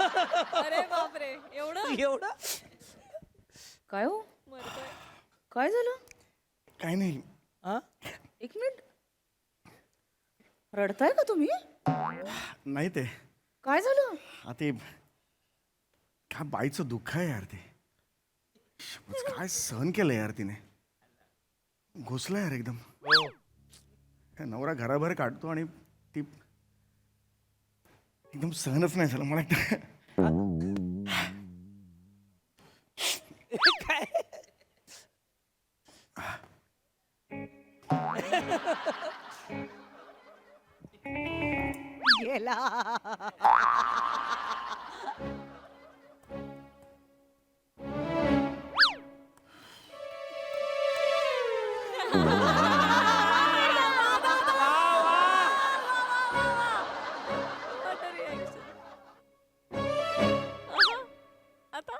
अरे बापरे, एवढं काय हो, मरतोय. काय झालं? काय नाही. हा? एक मिनिट, रडताय का तुम्ही? नाही ते काय झालं? ते काय बाईचं दुःख आहे यार. ते काय सहन केलं यार तिने. घुसलं यार एकदम. काय नवरा घराबाहेर काढतो आणि ती एकदम सहनच नाही झालं मला. काय गेला. What a reaction. आता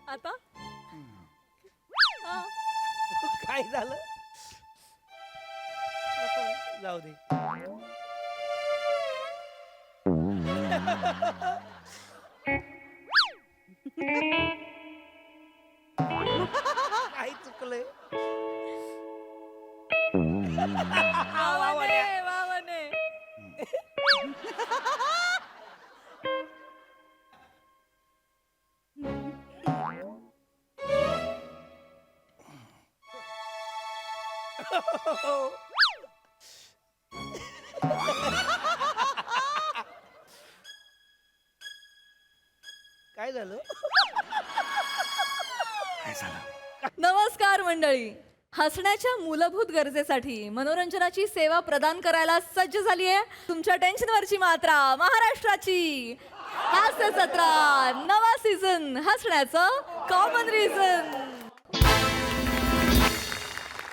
आता हा. काय झालं? जाऊ दे. काही चुकलंय. वावने, वावने. काय झालं? काय झालं? नमस्कार मंडळी. हसण्याच्या मूलभूत गरजेसाठी मनोरंजनाची सेवा प्रदान करायला सज्ज झाली आहे तुमच्या टेन्शनवरची मात्रा महाराष्ट्राची हास्य सत्रा नवा सीझन हसण्याचं कॉमन रिझन.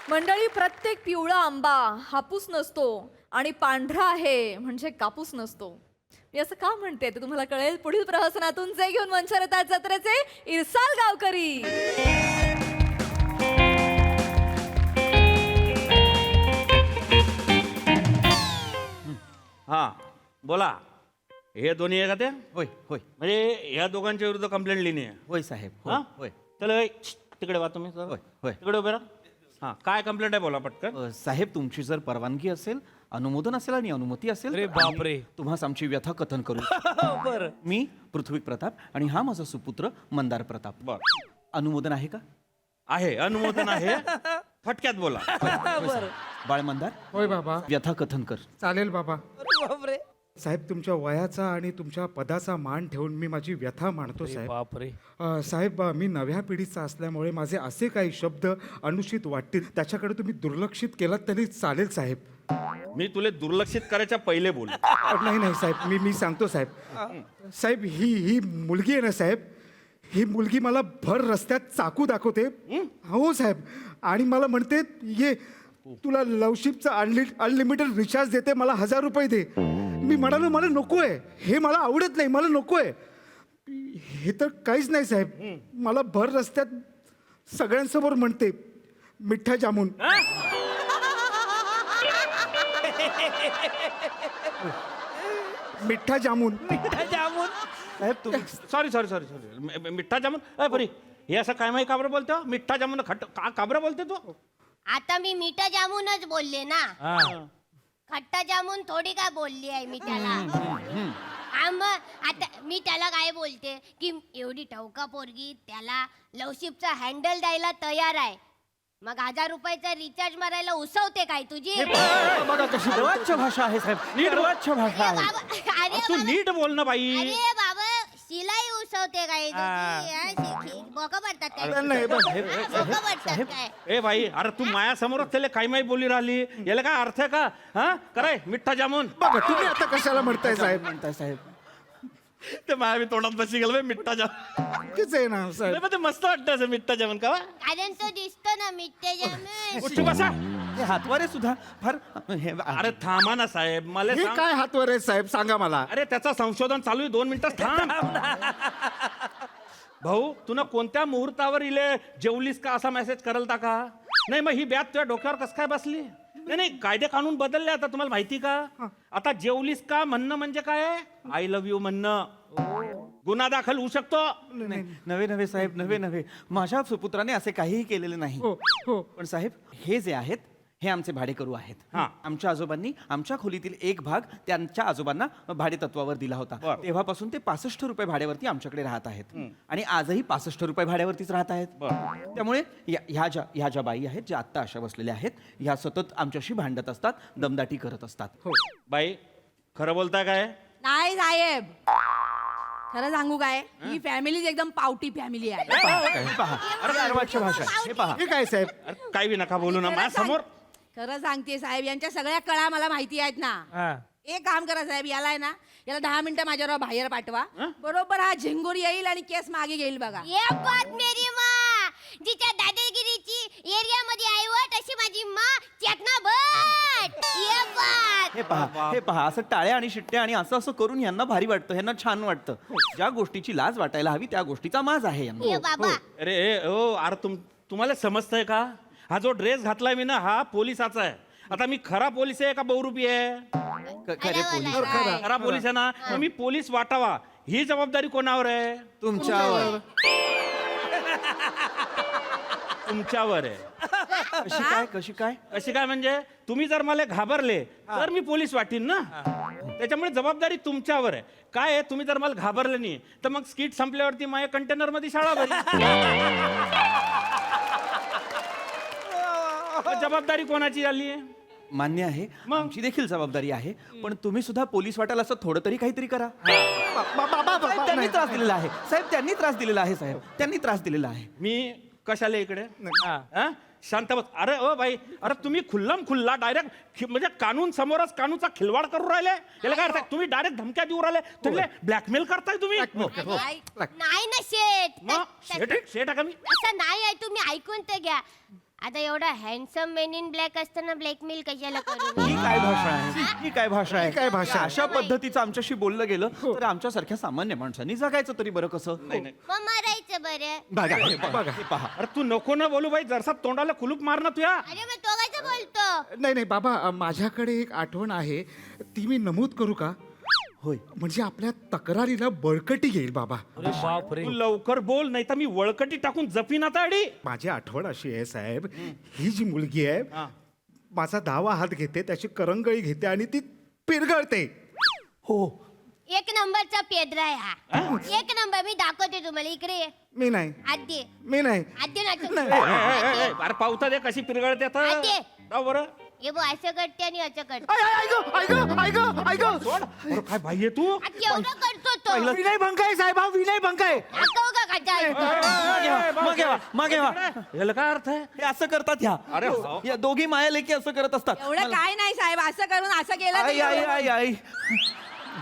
मंडळी, प्रत्येक पिवळा आंबा हापूस नसतो आणि पांढरा आहे म्हणजे कापूस नसतो. मी असं का म्हणते ते तुम्हाला कळेल पुढील प्रहसनातून. जे घेऊन मंचावर येतात जत्रेचे इरसाल गावकरी. हा बोला. हे दोन्ही आहे का ते? होय होय म्हणजे ह्या दोघांच्या विरुद्ध कंप्लेंट लिहिली आहे. होय साहेब हा होय होय चला ए, तिकडे वा तुम्ही. होय, होय. तिकडे उभे राहा. हा काय कंप्लेंट आहे बोला पटकन. साहेब, तुमची जर परवानगी असेल, अनुमोदन असेल आणि अनुमती असेल अरे तर आम्ही बापरे. तुम्हास आमची व्यथा कथन करू. बर. मी पृथ्वी प्रताप आणि हा माझा सुपुत्र मंदार प्रताप. बर अनुमोदन आहे का? आहे, अनुमोदन आहे. फटक्यात बोला. बर. बाळ मंदार, होय बाबा, व्यथा कथन कर. चालेल बाबा. अरे बापरे. साहेब, तुमच्या वयाचा आणि तुमच्या पदाचा मान ठेवून मी माझी व्यथा मांडतो अरे साहेब. बापरे. साहेब, मी नव्या पिढीचा असल्यामुळे माझे असे काही शब्द अनुचित वाटतील त्याच्याकडे तुम्ही दुर्लक्षित केलात तरी चालेल साहेब. मी तुले दुर्लक्षित करायच्या पहिले बोल. नाही नाही साहेब, मी सांगतो साहेब. साहेब, ही मुलगी आहे ना साहेब, ही मुलगी मला भर रस्त्यात चाकू दाखवते. हो साहेब, आणि मला म्हणते ये तुला लवशिपचं अनलिमिटेड रिचार्ज देते, मला 1000 रुपये दे. मी म्हणालो मला नको आहे, हे मला आवडत नाही, मला नको आहे. हे तर काहीच नाही साहेब, मला भर रस्त्यात सगळ्यांसमोर म्हणते मिठ्ठा जामून. मिठ्ठा जामून. जामून. साहेब तुम्ही सॉरी सॉरी सॉरी सॉरी. मिठ्ठा जामून. अय बरी हे असं काय माहिती का बरं बोलतो? मिठ्ठा जामून का बरं बोलते तू? आता मी मीठा जामूनच बोलले ना. हा. खट्टा जामून थोडी काय बोलली आहे मी त्याला. मग आता मी त्याला काय बोलते की एवढी टवका पोरगी त्याला लवशिपचा हँडल द्यायला तयार आहे, मग 1000 रुपयाचा रिचार्ज मारायला उसवते काय तुझी? बघा कशी अर्वाच्य भाषा आहे साहेब, नीट बोल. अर्वाच्य भाषा आहे. अरे तू बाबा, नीट बोल ना बाई. अरे बाबा, शिलाई उसवते काय तुझी? बोका पडतात काय? बोका पडतात काय? ए बाई, अरे तू माया समोरच त्याला काही माही बोली राहिली. याला काय अर्थ आहे का? हा कराय मिठ्ठा जामून. बघा तुम्ही आता कशाला म्हणताय साहेब? म्हणताय साहेब. ते माया मी तोंडात बसी गेलो मिठ्ठा जामून. नक्कीच आहे ना साहेब. नाही, पण ते मस्त वाटतं असं मिठ्ठा जामून का? कारण तो दिसतो ना मिठ्ठा जामून. उठ बसा. हे हातवारे सुद्धा फार हे अरे थांबा ना साहेब, मला हे सांग. काय हातवर आहे साहेब, सांगा मला. अरे त्याचं संशोधन चालू आहे, 2 मिनिटं थांब. भाऊ तुला कोणत्या मुहूर्तावर इले जेवलीस का असा मेसेज करलता का? नाही मग ही बॅग तुझ्या डोक्यावर कस काय बसली? नाही नाही, कायदे कानून बदलले आता, तुम्हाला माहिती का? आता जेवलीस का म्हणणं म्हणजे काय? आय लव्ह यू म्हणणं गुन्हा दाखल होऊ शकतो. नव्हे नव्हे साहेब, नव्हे. माझ्या सुपुत्राने असे काहीही केलेले नाही. हो. पण साहेब, हे जे आहेत हे आमचे भाडेकरू आहेत. हा. आमच्या आजोबांनी आमच्या खोलीतील एक भाग त्यांच्या आजोबांना भाडे तत्वावर दिला होता. बरं. तेव्हापासून ते 65 रुपये भाड्यावरती आमच्याकडे राहत आहेत. आणि आजही 65 रुपये भाड्यावरतीच राहत आहेत. त्यामुळे ह्या ज्या बाई आहेत, ज्या आत्ता अशा बसलेल्या आहेत, ह्या सतत आमच्याशी भांडत असतात, दमदाटी करत असतात. बाई खरं बोलताय काय? नाही साहेब, खरं सांगू काय, ही फॅमिली एकदम पावटी फॅमिली आहे. हे पहा, अरे अर्वाच्य भाषा आहे. हे पहा, हे काय साहेब? अरे काही बी नका बोलू ना माझ्या समोर. खरं सांगते साहेब, यांच्या सगळ्या कळा मला माहिती आहेत ना. हा. एक काम करा साहेब, याला आहे ना, याला 10 मिनिटं माझ्यावर बाहेर पाठवा. बरोबर हा झिंगूर येईल आणि केस मागे घेईल बघा. ये बात मेरी माँ, जिच्या दादागिरीची एरियामध्ये आई व तशी माझी माँ चेतना भट. ये बात. हे पहा, असं टाळ्या आणि शिट्ट्या आणि असं असं करून यांना भारी वाटतं, यांना छान वाटतं. ज्या गोष्टीची लाज वाटायला हवी त्या गोष्टीचा माज आहे यांना. ये बाबा. अरे ओ अरे तुम्हाला समजतंय का? हा जो ड्रेस घातलाय मी ना, हा पोलिसाचा आहे. आता मी खरा पोलीस आहे का बहुरूपी आहे? खरे पोलीस खरा पोलीस आहे ना, मग मी पोलीस वाटावा ही जबाबदारी कोणावर आहे? तुमच्यावर. तुमच्यावर आहे. कशी काय अशी काय म्हणजे? तुम्ही जर मला घाबरले तर मी पोलीस वाटीन ना. त्याच्यामुळे जबाबदारी तुमच्यावर आहे. काय आहे, तुम्ही जर मला घाबरले नाही तर मग स्किट संपल्यावरती माझ्या कंटेनर मध्ये शाळा भरी. जबाबदारी कोणाची झाली आहे? मान्य आहे, आमची देखील जबाबदारी आहे. पण तुम्ही सुद्धा पोलीस वाटायला असं थोडं तरी काहीतरी करा. साहेब, त्यांनी त्रास दिलेला आहे साहेब, त्यांनी त्रास दिलेला आहे साहेब, त्यांनी त्रास दिलेला आहे. मी कशाला इकडे? हा? शांत बस. अरे ओ बाई, अरे तुम्ही खुल्लम खुल्ला डायरेक्ट म्हणजे कानून समोरच कानूनचा खिलवाड करून राहिले. याला काय अर्थ आहे? तुम्ही डायरेक्ट धमक्या देऊ राहिले, तुम्ही ब्लॅकमेल करताय तुम्ही. नाही ना शेठ. मग शेट आहे का मी? असं नाही आहे, तुम्ही ऐकून तर घ्या. आता एवढा हँडसम मेन इन ब्लॅक असताना ब्लॅकमेल कशाला करू? ही काय भाषा आहे? ही काय भाषा आहे? काय भाषा आहे? अशा पद्धतीचं आमच्याशी बोललं गेलं तर आमच्यासारख्या सामान्य माणसांनी जगायचं तरी बरं कसं? नाही नाही. मग मरायचं बरं. बघा हे पहा. अरे तू नको ना बोलू बाई, जरसा तोंडाला कुलूप मार ना तुया. अरे मग तो कसं बोलतो? नाही बाबा, माझ्याकडे एक आठवण आहे, ती मी नमूद करू का? होय. म्हणजे आपल्या तक्रारीला बळकटी येईल बाबा. अरे बापरे. तू लवकर बोल, नाही तर मी वळकटी टाकून जपीन आता अडी. माझी आठवण अशी आहे साहेब, ही जी मुलगी आहे, माझा डावा हात घेते, त्याची करंगळी घेते आणि ती पिरगळते. हो. एक नंबरचा पेद्रा आहे हा. एक नंबर. मी दाखवते तुम्हाला. इकडे ये. मी नाही, आद्य मी नाही. आद्य नाचो. अरे पावता दे कशी पिरगळते आता. आद्य. जाऊ बरं. ये बो असं करते आणि असं करते. अरे काय भाई आहे तू? आ, केवढं करतो तो. विनय भंग आहे साहेब, हा विनय भंग आहे. दाखव का खाचाल? मागे वा. याला काय अर्थ आहे? हे असं करतात ह्या. अरे या दोघी माया लेकी असं करत असतात. एवढं काय नाही साहेब, असं करून असं केलं आई आई आई आई.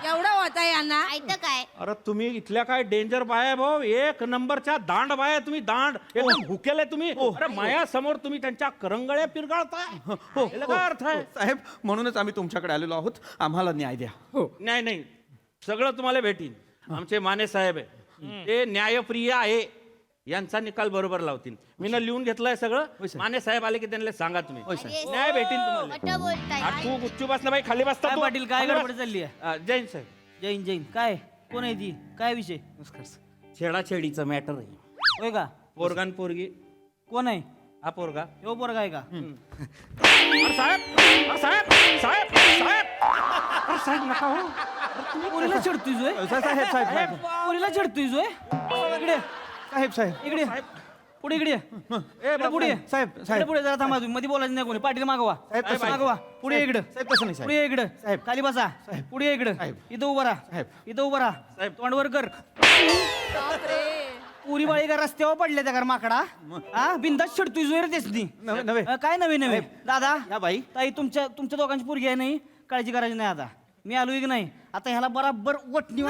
एवढं होत आहे यांना. ऐकतं काय? अरे तुम्ही इथल्या काय डेंजर बाय भाऊ, एक नंबरच्या दांड बाय तुम्ही, दांड एकदम भुकेले तुम्ही. अरे माया समोर तुम्ही त्यांच्या करंगळ्या पिरगाळताय. याला काय अर्थ आहे? साहेब, म्हणूनच आम्ही तुमच्याकडे आलेलो आहोत. आम्हाला न्याय द्या. नाही नाही, सगळं तुम्हाला भेटीन. आमचे माने साहेब आहे, ते न्यायप्रिय आहे, यांचा निकाल बरोबर लावतील. मी ना लिहून घेतलंय सगळं. माने साहेब आले की त्यांना सांगा तुम्ही, अरे, न्याय भेटीन तुम्हाला. खोटं बोलताय. आ, तू गुच्चू बसला बाई, खाली बसता काय तू. पाटील, काय खाली बस. गडबड चालली आहे? जैन साहेब, जैन जैन काय कोण आहे ती? काय विषय? छेडाछेडीचं मॅटर आहे. होय का? पोरगान पोरगी. कोण आहे? हा पोरगा. हो पोरगा आहे का? अरे साहेब, अरे साहेब, साहेब, साहेब, अरे साहेब नका हो. पोरीला चिडतोय जोय? साहेब साहेब पोरीला चिडतोय जोय? इकडे साहेब साहेब इकडे पुढे इकडे इकडे पुढे साहेब इकडे साहेब पुढे जरा थांबा, तुम्ही मध्ये बोलायचं नाही कोणी. पाटील मागवा, साहेब, तसं मागवा. पुढे इकडे, साहेब तसं नाही साहेब. पुढे इकडे साहेब. खाली बसा. पुढे इकडे साहेब. इथं उभा राहा. साहेब. इथं उभा राहा. साहेब. तोंडवर कर. पुरी बाळी का रस्त्यावर पडले त्या का माकडा? हा बिंदास चिडतोय जोय रे तेच नव्हे. काय नवीन नवीन दादा या बाई. ताई, तुमच्या दोघांची पोरगी आहे नाही, काळजी करायची नाही. आता मी आलोय की नाही, आता ह्याला बराबर वटणी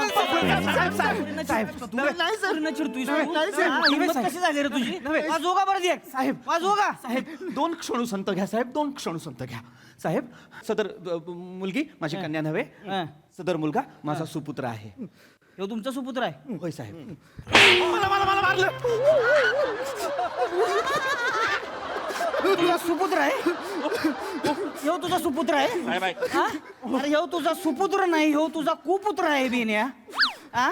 कशी झाली रे तुझी? वाजवू का परत एक? साहेब. वाजवू का? साहेब, 2 क्षणू संत घ्या साहेब, 2 क्षणू संत घ्या. साहेब, सदर मुलगी माझी कन्या नव्हे, हं. सदर मुलगा माझा सुपुत्र आहे. ह्यो तुमचा सुपुत्र आहे होय साहेब. तुझा सुपुत्र आहे ह्यो तुझा सुपुत्र आहे बाय बाय. हा? अरे ह्यो तुझा सुपुत्र नाही ह्यो तुझा कुपुत्र आहे बेन्या हा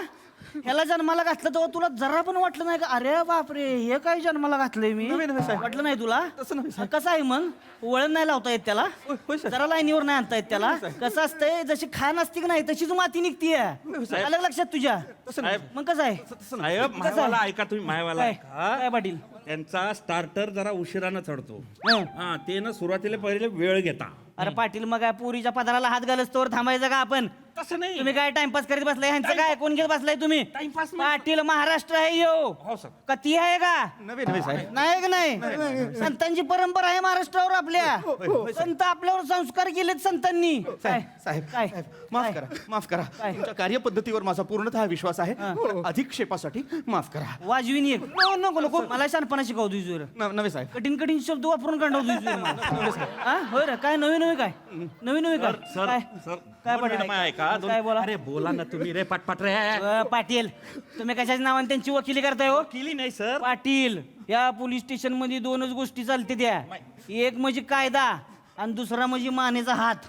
ह्याला जन्माला घातलं तेव्हा तुला जरा पण वाटलं नाही का अरे बापरे हे काय जन्माला घातलंय मी नव्हे, नव्हे, साहेब. वाटलं नाही तुला तसं नव्हे, साहेब. कसं आहे मग वळण नाही लावता येत त्याला होय, साहेब. जरा लाईनीवर नाही आणता येत त्याला कसं असतंय जशी खाण असते की नाही तशीच माती निघतीये अलग लक्षात तुझ्या साहेब मग कसं आहे साहेब मायवाला ऐका तुम्ही मायवाला काय ऐका. काय पाटील त्यांचा स्टार्टर जरा उशिरानं चढतो हं. हा ते ना सुरुवातीला पहिले वेळ घेता. अरे पाटील मग काय पुरीच्या पदाराला हात घालच तोवर थांबायचं का आपण तसं नाही. तुम्ही काय टाइमपास करीत बसलाय ह्यांचं काय कोण घेत बसलाय तुम्ही टाइमपास नाही. पाटील महाराष्ट्र आहे यो हो सर. कती आहे का नव्हे नव्हे साहेब. नाही का नाही संतांची परंपरा आहे महाराष्ट्रावर आपल्या संत आपल्यावर संस्कार केलेत संतांनी काय साहेब काय साहेब, माफ करा माफ करा काय? तुमच्या कार्यपद्धतीवर माझा पूर्णतः विश्वास आहे पण अधिक्षेपासाठी माफ करा. वाजवीन एक नको नको मला शानपणा शिकवतो जोर नव्हे साहेब. कठीण कठीण शब्द वापरून काढवतो होय रे काय नवीन नवीन काय नवीन नवीन काय सर काय सर काय दोन पाटील मिनिटं माय ऐका. काय बोला अरे बोला ना तुम्ही रे पाटपाट रे. पाटील तुम्ही कशाच्या नावाने त्यांची वकिली करताय हो केली नाही सर. पाटील या पोलीस स्टेशन मध्ये दोनच गोष्टी चालते त्या एक म्हणजे कायदा आणि दुसरा म्हणजे मानेचा हात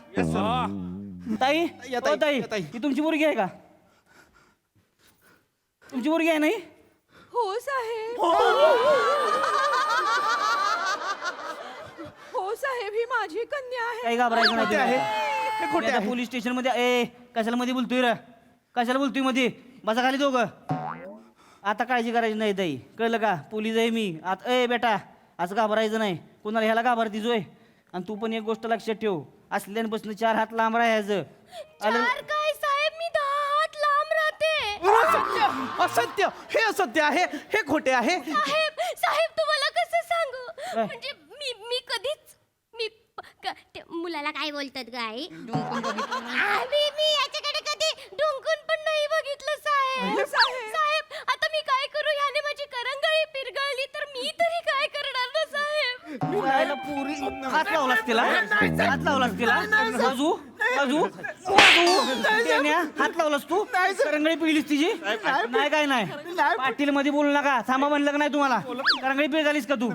ताई या ओ ताई या ताई. ही तुमची मुलगी आहे का तुमची मुलगी आहे नाही हो साहेब हो साहेब ही माझी कन्या आहे काही घाबरायचं नाही आहे. तुम्ही. हे खोटे मी आता आहे. पोलीस स्टेशन मध्ये ए कशाला मध्ये बोलतोय रे कशाला बोलतोय मध्ये बसा खाली दोघं आता काळजी करायची नाही ताई कळलं का पोलीस आहे मी आता ए बेटा असं घाबरायचं नाही कोणाला ह्याला घाबरतीच होय आणि तू पण एक गोष्ट लक्षात ठेव असल्यापासून 4 हात लांब राहायचं आलं चार काय साहेब मी 10 हात लांब राहते असत्य असत्य हे असत्य आहे हे खोटे आहे. साहेब साहेब तुम्हाला कसं सांगू काय? म्हणजे मी कधीच ते मुलाला काय बोलतात गाई मी याच्याकडे कधी डुंकून पण नाही बघितलं साहेब साहेब आता मी काय करू याने माझी करंगळी पिरगळली तर मी तरी काय करणार ना साहेब जायला पुरी हात लावलास तिला हात लावलास तिला बाजू बाजू बाजू त्याने हात लावलास तू करंगळी पिळलीस तिची नाही काय नाही पाटील मध्ये बोलू नका थांबा म्हणलं का नाही तुम्हाला करंगळी पिळ झालीस का तू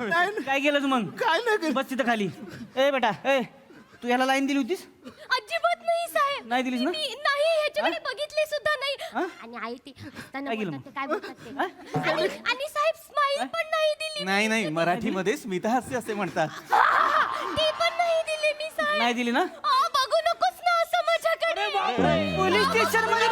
काय केलं तू मग काय नाही बस तिथं खाली ए बेटा ए तू ह्याला लाईन दिली होतीस अजिबात नाही साहेब नाही दिलीस ना? मी नाही ह्याच्याकडे बघितले सुद्धा नाही आणि आई ते हसताना काय केलं बोलतात ते, काय बोलतात ते आणि साहेब स्माईल पण नाही दिली नाही नाही मराठीमध्ये स्मितहास्य असे म्हणतात. ती पण नाही दिली मी साहेब नाही दिली ना बघू नकोस ना असं माझ्याकडे पोलीस स्टेशन मध्ये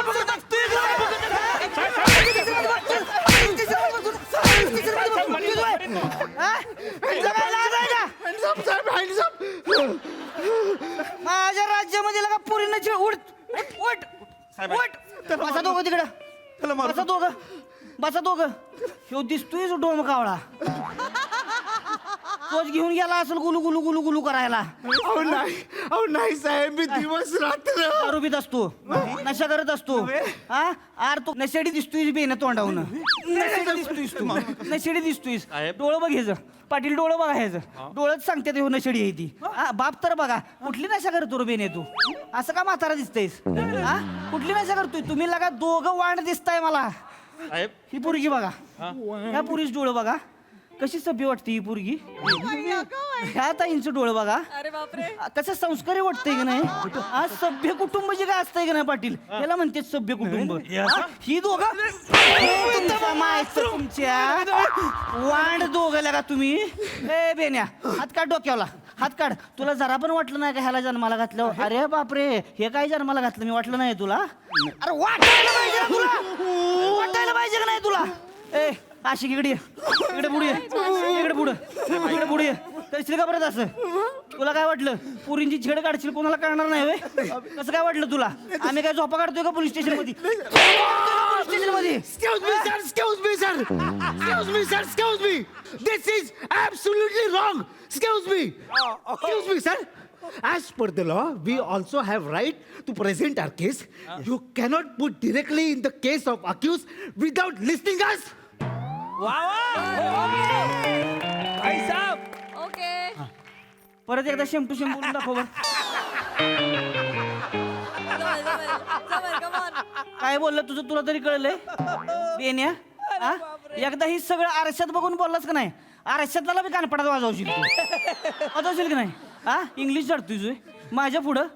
माझ्या राज्यामध्ये लगा पुरीनं उठ उठ साहेब, उठ बसा दोघं तिकडं बसा दोघं बसा दोघं ह्यो दिसतोय डोम कावळा तोच घेऊन गेला असेल गुलू गुलू गुलू गुलू करायला अहो नाही साहेब मी दिवस रात्र दारू पित असतो नशा करत असतो हा आर तू नशेडी दिसतोय बेन तोंडावून नशेडी दिसतोयस तू नशेडी दिसतोयस डोळं बघ ह्याचं पाटील डोळं बघा ह्याचं डोळंच सांगते ते नशेडी आहे ती हा बाप तर बघा कुठली नशा करतो रे बेने तू असं का म्हातारा दिसतेस हा कुठली नशा करतोय तुम्ही लगा दोघं वांड दिसताय मला साहेब ही पोरगी बघा ह्या पुरीच डोळं बघा कशी सभ्य वाटते ही पोरगी ह्या ताईंचं डोळं बघा अरे बापरे कसं संस्कारी वाटतंय की नाही आज सभ्य कुटुंब जे काय असतंय की नाही पाटील याला म्हणते सभ्य कुटुंब हा? ही दोघं तुमच्या मायचं तुमच्या वांड दोघं लगा तुम्ही ए बेन्या हात काढ डोक्याला हात काढ तुला जरा पण वाटलं नाही का ह्याला जन्माला घातलं अरे बापरे हे काय जन्माला घातलं मी वाटलं नाही तुला अरे वाटायला पाहिजे ना तुला वाटायला पाहिजे का नाही तुला ए आशिक इकडे ये. इकडे पुढे ये. इकडे पुढे इकडे पुढे ये. करशील का परत असं तुला काय वाटलं पुरींची छेड काढशील कोणाला कळणार नाही व्हय? कसं काय वाटलं तुला आम्ही काय झोपा काढतोय का पोलीस स्टेशन मध्ये पोलीस स्टेशन मध्ये Excuse me, sir. Excuse me, sir. Excuse me, sir. Excuse me. This is absolutely wrong. Excuse me. Excuse me, sir. As per the law, we also have right to present our case. You cannot put directly in the case of accused without listening us. भाई साहब okay परत एकदा शेम to शेम बोलून दाखव बरं. जमेल, जमेल. जमेल, come on. काय बोललं तुझं तुला तरी कळलंय बेन्या हा? एकदा ही सगळं आरशात बघून बोललास का नाही आरशातला बी कानपडात वाजवशील तू वाजवशील की नाही हा इंग्लिश जाणतोय तुझं माझ्या पुढं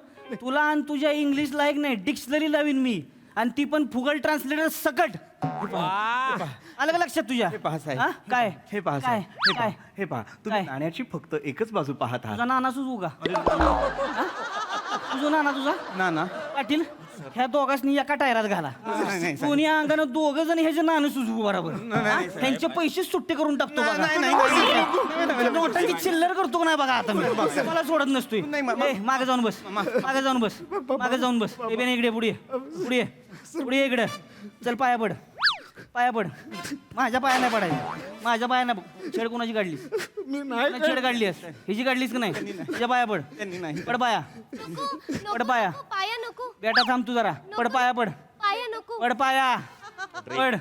तुला आणि तुझ्या इंग्लिशला एक नाही डिक्शनरी लावीन मी आणि ती पण फुगल ट्रान्सलेटर सकट आलं का लक्षात तुझ्या हे पहा साहेब हा? काय हे पहा काय साहेब हे पहा काय हे पहा तुम्ही काय? नाण्याची फक्त एकच बाजू पाहत आहात तुझा नाना सुचवू का तुझा नाना तुझा नाना पाटील ह्या दोघांनी एका टायरात घाला नाही, नाही, दोन्ही अंगानं दोघं जण ह्याचे नाणं सुचवू बरोबर हा? त्यांचे पैसे सुट्टे करून टाकतो बघा. तुमच्या नोटांची चिल्लर करतो का नाही बघा आता मी मला सोडत नसतोय ए, मागे जाऊन बस मागे जाऊन बस मागे जाऊन बस ए बेन इकडे पुढे ये. पुढे ये. पुढे ये इकडे चल पाया पड पाया पड माझ्या पाया नाही पडायचं माझ्या पाया नाही छेड कोणाची काढलीस छेड काढलीस हिची काढलीस का नाही तिच्या पाया पड पड पाया पड पाया पाया नको बेटा थांब तू जरा पड पाया पड पाया नको पड पाया पड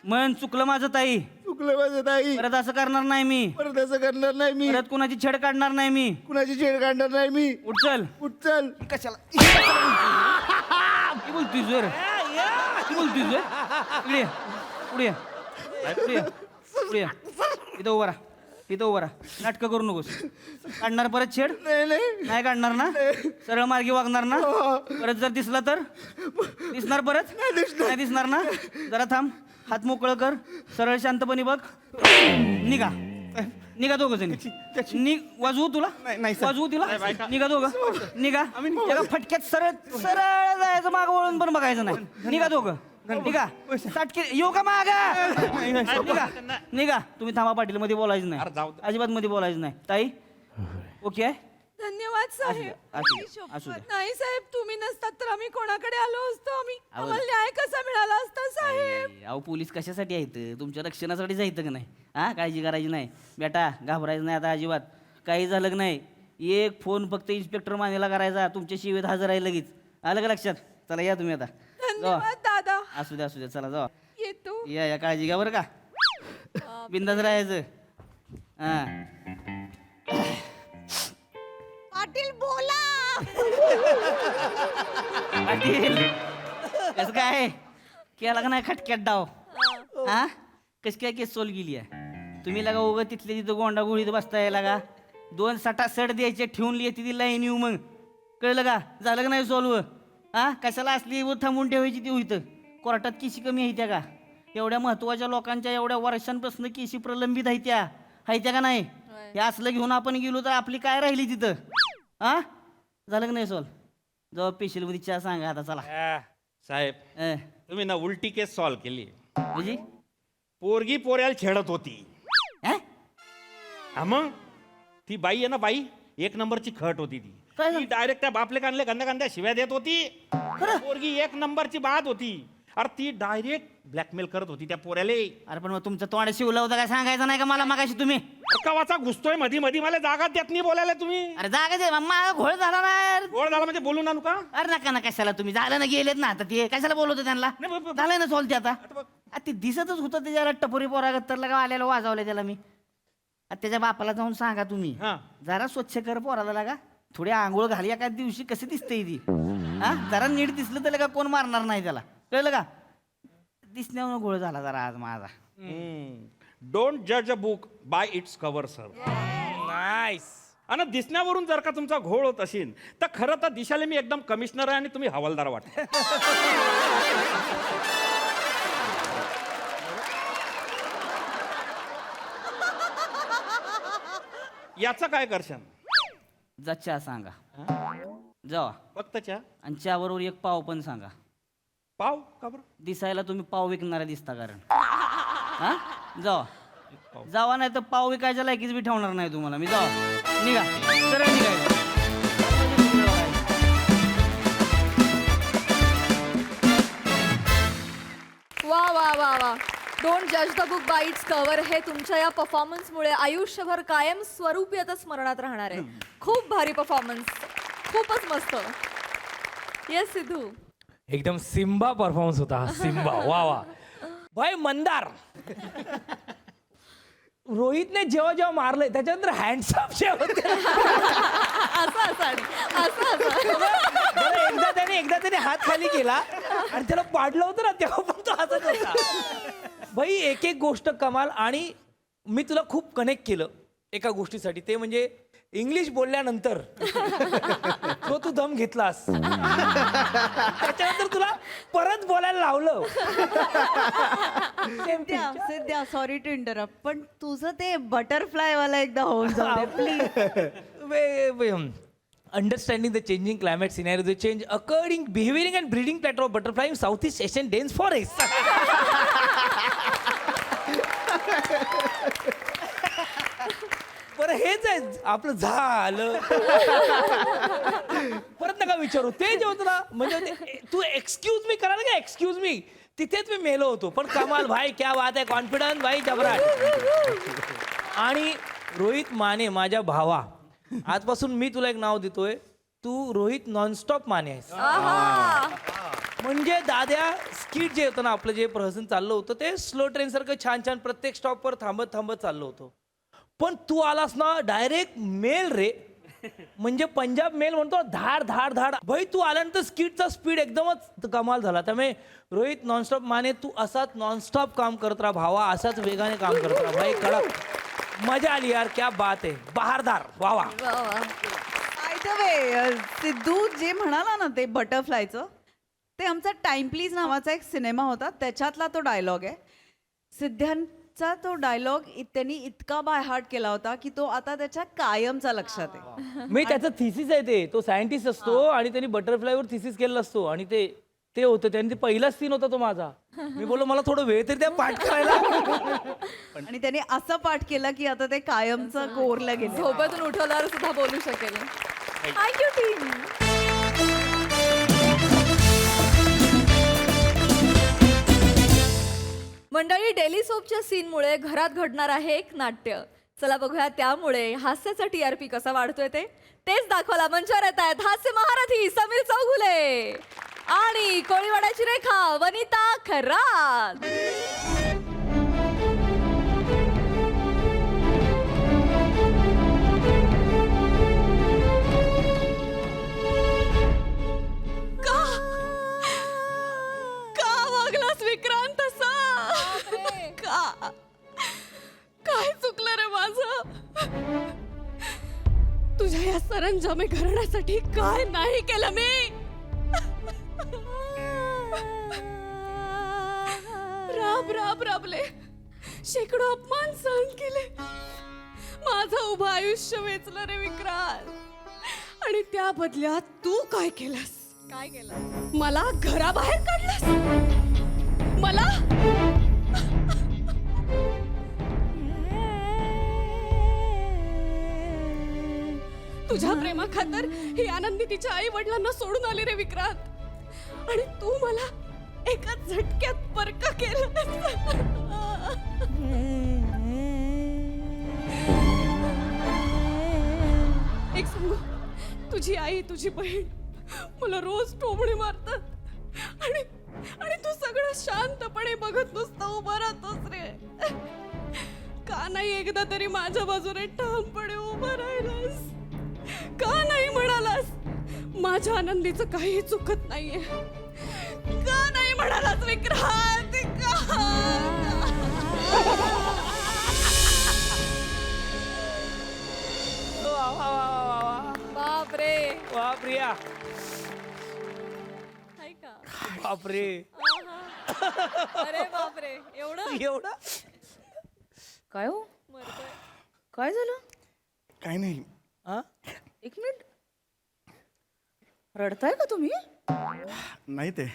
मन चुकलं माझं ताई चुकलं माझं ताई परत असं करणार नाही मी परत असं करणार नाही मी परत कुणाची छेड काढणार नाही मी कुणाची छेड काढणार नाही मी उठ चल उचल काय बोलतोय जोर काय बोलतोय जोर इकडे ये. पुढे ये. पुढे ये. पुढे ये. इथं उभा राहा इथं उभा राहा नाटकं करू नकोस काढणार परत छेड नाही नाही नाही काढणार ना सरळ मार्गी वागणार ना परत जर दिसला तर दिसणार परत नाही दिसणार ना जरा थांब हात मोकळं कर सरळ शांतपणे बघ निघा निघा दोघं जणी वाजवू तुला नाही, सर. वाजवू तुला निघा दोघं निघा त्याला फटक्यात सरळ सरळ जायचं माग वळून पण बघायचं नाही निघा दोघं निघा साटके येऊ का माग निघा निघा तुम्ही थांबा पाटील मध्ये बोलायचं अरे जाऊ नाही दे. अजिबात मध्ये बोलायचं नाही ताई ओके आहे धन्यवाद साहेब असू दे, असू दे. नाही साहेब तुम्ही नसतात तर आम्ही कोणाकडे आलो असतो आम्ही आवाज- आम्हाला न्याय कसा मिळाला असता साहेब अहो पोलीस कशासाठी आहेत तुमच्या रक्षणासाठी जायचं का नाही हा काळजी करायची नाही बेटा घाबरायचं नाही आता अजिबात काही झालं का नाही एक फोन फक्त इन्स्पेक्टर मानेला करायचा तुमच्या शिवेत हजर आहे लगेच आलं का लक्षात चला या तुम्ही आता धन्यवाद दादा असू द्या चला जावा येतो या काळजी घ्या बरं का बिंदास राहायचं हा पाटील बोला पाटील कसं काय केला का नाही खटक्यात डाव हा कशी काय केस सोल गेली आहे तुम्ही लगा उगं तिथले तिथं गोंडा गोळीत बसताय लगा 2 सटा सड द्यायचे ठेवून लिहिते ती लाईन येऊ मग कळलं का झालं का नाही सॉल्व हा कशाला असली व थांबून ठेवायची ती होईतं कोर्टात केशी कमी आहे त्या का एवढ्या महत्वाच्या लोकांच्या एवढ्या वर्षांपासून केशी प्रलंबित आहे त्या का नाही हे असलं घेऊन आपण गेलो तर आपली काय राहिली तिथं हा झालं का नाही सॉल्व जेव्हा पेशलमध्ये चहा सांगा आता चला साहेब अं, तुम्ही ना उलटी केस सॉल्व केली म्हणजे पोरगी पोऱ्याला छेडत होती अं? हा मग ती बाई आहे ना बाई 1 नंबरची खट होती काय ती डायरेक्ट त्या बापले कानले गंद्या शिव्या देत होती पोरगी 1 नंबरची बाद होती अरे ती डायरेक्ट ब्लॅकमेल करत होती त्या पोऱ्याले अरे पण मग तुमचं तोंड शिवलं होतं काय सांगायचं नाही का मला मागाशी तुम्ही कवाचा घुसतोय मधी मधी मला जागा देत नाही बोलायला तुम्ही अरे जागा दे माझा घोळ झाला ना यार. गोड झाला म्हणजे बोलू ना का अरे नका ना कशाला तुम्ही झालं ना गेलेत ना आता ते कशाला बोलवतो त्यांना नाही, झालंय ना सोलते आता आ, ते दिसतच होतं त्याच्याला टपोरी पोरागत तर लगा आलेला वाजवलं त्याला मी आ, त्याच्या बापाला जाऊन सांगा तुम्ही हा. जरा स्वच्छ कर पोराला लागा थोडी आंघोळ घाली एका दिवशी कशी दिसते ती हा जरा नीट दिसलं तर लगा कोण मारणार नाही त्याला कळलं का दिसण्यावर घोळ झाला जरा आज माझा डोंट जज a book by it's cover sir nice आणि दिसण्यावरून जर का तुमचा घोळ होत असेल तर खरं तर दिशाला मी एकदम कमिशनर आहे आणि तुम्ही हवालदार वाटत याचं काय करशान जा चहा सांगा जावा फक्त चहा आणि चहाबरोबर एक पाव पण सांगा पाव का बरं दिसायला तुम्ही पाव विकणारा दिसता कारण हा जावा जावा नाही तर पाव विकायच्या लायकीच बी ठेवणार नाही तुम्हाला मी जावा निघा सरळ निघायचं वा वा वा वा डोंट जज the book by it's cover हे तुमच्या या परफॉर्मन्समुळे आयुष्यभर कायम स्वरूपी आता स्मरणात राहणार आहे खूप भारी परफॉर्मन्स खूपच मस्त येस सिद्धू एकदम सिम्बा परफॉर्मन्स होता हा सिम्बा वा वा भाई मंदार रोहितने जेव्हा जेव्हा मारलंय त्याच्यानंतर हँडसअप जे होते असं असं आणि असं असं बरं, एकदा त्याने हात खाली केला आणि त्याला पाडलं होतं ना तेव्हा पण तो हसत होता. भाई एक एक गोष्ट कमाल. आणि मी तुला खूप कनेक्ट केलं एका गोष्टीसाठी, ते म्हणजे इंग्लिश बोलल्यानंतर तो तू दम घेतलास, त्याच्यानंतर तुला परत बोलायला लावलं. सिद्ध्या सॉरी टू इंटरप्ट, पण तुझं ते बटरफ्लाय वाला एकदा होऊन जाऊ please. Understanding the changing climate scenario the change according behaviouring and breeding pattern of butterfly in south east Asian dense forest. बरं हेच आहे आपलं झालं. परत नका विचारू. ते जे होतं ना, म्हणजे तू एक्सक्यूज मी करा ना का एक्सक्यूज मी, तिथेच मी मेलो होतो. पण कमाल भाई, क्या बात आहे, कॉन्फिडन्स भाई जबराट. आणि रोहित माने माझ्या भावा, आजपासून मी तुला एक नाव देतोय, तू रोहित नॉनस्टॉप माने आहेस. म्हणजे दाद्या स्किट जे होतं ना आपलं, जे प्रहसन चाललं होतं ते स्लो ट्रेन सारखं छान छान प्रत्येक स्टॉपवर थांबत थांबत चाललं होतं. पण तू आलास ना डायरेक्ट मेल रे, म्हणजे पंजाब मेल म्हणतो धाड धाड धाड. भाई तू आल्यानंतर स्किटचा स्पीड एकदमच कमाल झाला. त्यामुळे रोहित नॉनस्टॉप माने, तू असाच नॉनस्टॉप काम करत राहा भावा, असाच वेगाने काम करत राहा भाई. कडक मजा आली यार, क्या बात आहे, बहारदार. वा वा. बाय द वे, सिद्धू जे म्हणाला ना ते बटरफ्लायचं, ते आमचा टाइम प्लीज नावाचा एक सिनेमा होता, त्याच्यातला तो डायलॉग आहे. सिद्ध्यांचा तो डायलॉग त्यांनी इतका बाय हार्ट केला होता की तो आता त्याच्या कायमचा लक्षात आहे. मी त्याचं थिसिस आहे ते, तो सायंटिस्ट असतो आणि त्यांनी बटरफ्लायवर थिसिस केलेला असतो. आणि ते होतं त्यांनी, ते पहिलाच सीन होता तो माझा. मी बोललो मला थोडं वेळ तरी त्या पाठ करायला. आणि त्याने असं पाठ केलं की आता ते कायमचं कोरलं गेलं. झोपेतून उठवल्यावर सुद्धा बोलू शकेल. Thank you team. मंडळी, डेली सोपच्या सीनमुळे घरात घडणार आहे एक नाट्य. चला बघूया त्यामुळे हास्याचा TRP कसा वाढतोय तेच दाखवायला मंचावर येत आहेत हास्य महारथी समीर चौगुले आणि कोळीवाड्याची रेखा वनिता खरात. का वागलास विक्रांत असा? का? काय चुकलं रे माझं? तुझ्या या सरंजामे घराण्यासाठी काय नाही केलं मी? राबले, शेकडो अपमान सहन केले, माझं उभं आयुष्य वेचलं रे विक्रांत. आणि त्या बदल्यात तू काय केलंस? काय केलं? मला घराबाहेर काढलंस. मला तुझ्या प्रेमाखातर ही आनंदी तिच्या आई वडिलांना सोडून आली रे विक्रांत. आणि तू मला एका झटक्यात परका केलं. एक सांगू, तुझी आई तुझी बहीण मला रोज टोमणे मारतात आणि तू सगळं शांतपणे बघत नुसतं उभं राहतोस रे. का नाही एकदा तरी माझ्या बाजूने ठामपणे उभं राहिलास? का नाही म्हणालास माझ्या आनंदीचं काही चुकत नाहीये? का नाही म्हणालास विक्रांत? बापरे. वा प्रिया, हाय का? बापरे. अरे बापरे, एवढं काय हो, मरतोय. काय झालं? काय नाही. एक मिनिट, रडताय का तुम्ही? नाही ते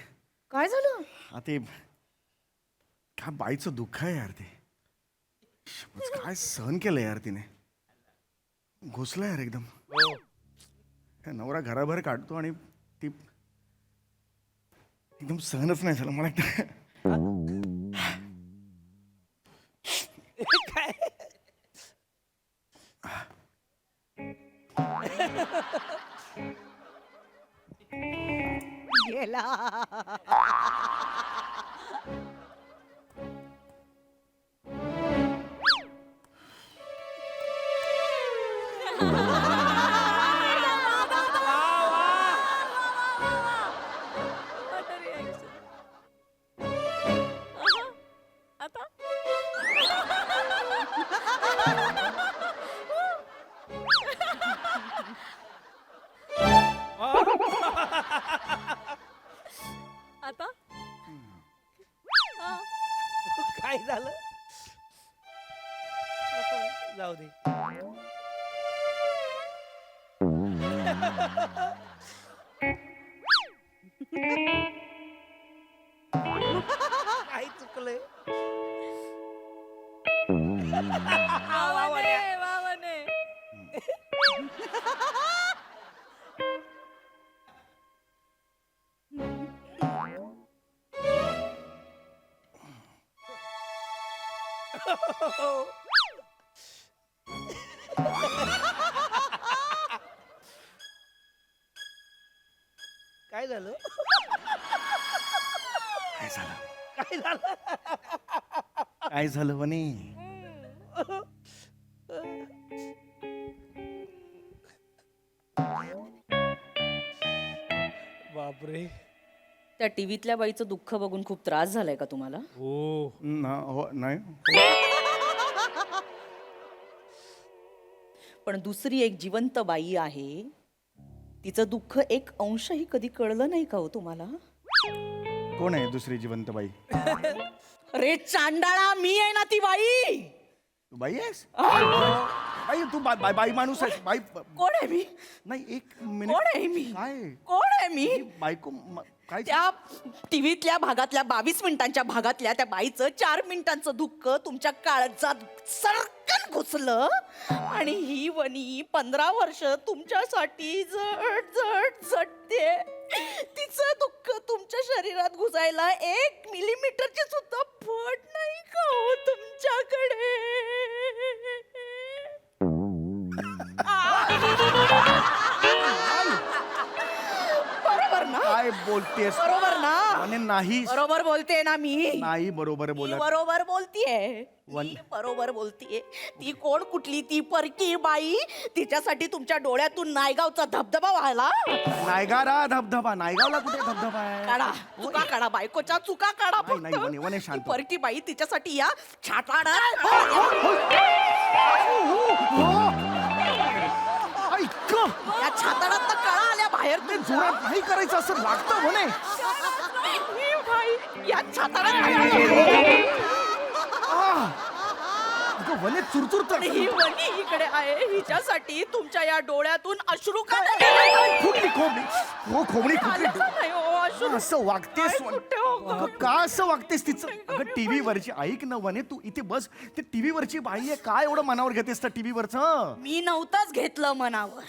काय झालं? ते काय बाईचं दुःख आहे यार. ते काय सहन केलं यार तिने. घुसला यार एकदम. नवरा घराबाहेर काढतो आणि ती एकदम सहनच नाही झालं मला. काय गेला. What a reaction. जाऊ दे. काही चुकलंय. काय झालं? काय झालं काय झालं? काय झालं वने? बापरे. त्या टीव्हीतल्या बाईचं दुःख बघून खूप त्रास झालाय का तुम्हाला? हो. हो नाही पण दुसरी एक जिवंत बाई आहे, तिचं दुःख एक अंशही कधी कळलं नाही का हो तुम्हाला? कोण आहे दुसरी जिवंत बाई? अरे चांडाळा, मी आहे ना ती बाई. तू बाई आहेस? बाई तू बाई माणूस आहेस बाई? कोण आहे मी? नाही एक मिनिट. कोण आहे मी? काय कोण आहे मी? बायको काय? त्या टीव्हीतल्या भागातल्या 22 मिनिटांच्या भागातल्या त्या बाईचं 4 मिनिटांचं दुःख तुमच्या काळजात सरकन घुसलं आणि ही वनी 15 वर्ष तुमच्यासाठी जड जड झटते. तिचं दुःख तुमच्या शरीरात घुसायला 1 मिलीमीटरची सुद्धा फट नाही का हो तुमच्याकडे? बरोबर ना? काय बोलतेस? बरोबर ना? वने नाही बरोबर बोलते ना मी? नाही बरोबर मी बोलत. बरोबर बोलतीये. वन- मी बरोबर बोलतीये. ती कोण कुठली ती परकी बाई, तिच्यासाठी तुमच्या डोळ्यातून नायगावचा धबधबा व्हायला? नायगारा धबधबा? नायगावला कुठे धबधबा आहे? काढा चुका काढा, बायकोच्या चुका काढा नाही, नाही, वने- वने फक्त. शांत. ती परकी बाई तिच्यासाठी या छाताडा ऐक या छाताडात कळा आल्या बाहेर तुमच्या. जोरात नाही करायचं असं लागतं म्हणे. ही बाई या छाताडात अगं वने चुरचुरत ही वनी इकडे आहे, हिच्यासाठी तुमच्या या डोळ्यातून अश्रू का फुटली खोबडी. हो खोबडी फुटली. नाही हो, अश्रू असं वागतेस काय कुठे हो गं? अगं, का असं वागतेस तिचं? अगं टीव्ही वरची ऐक ना वने, तू इथे बस. ते टीव्ही वरची बाई आहे, काय एवढं मनावर घेतेस त्या टीव्ही वरचं? मी नव्हतंच घेतलं मनावर,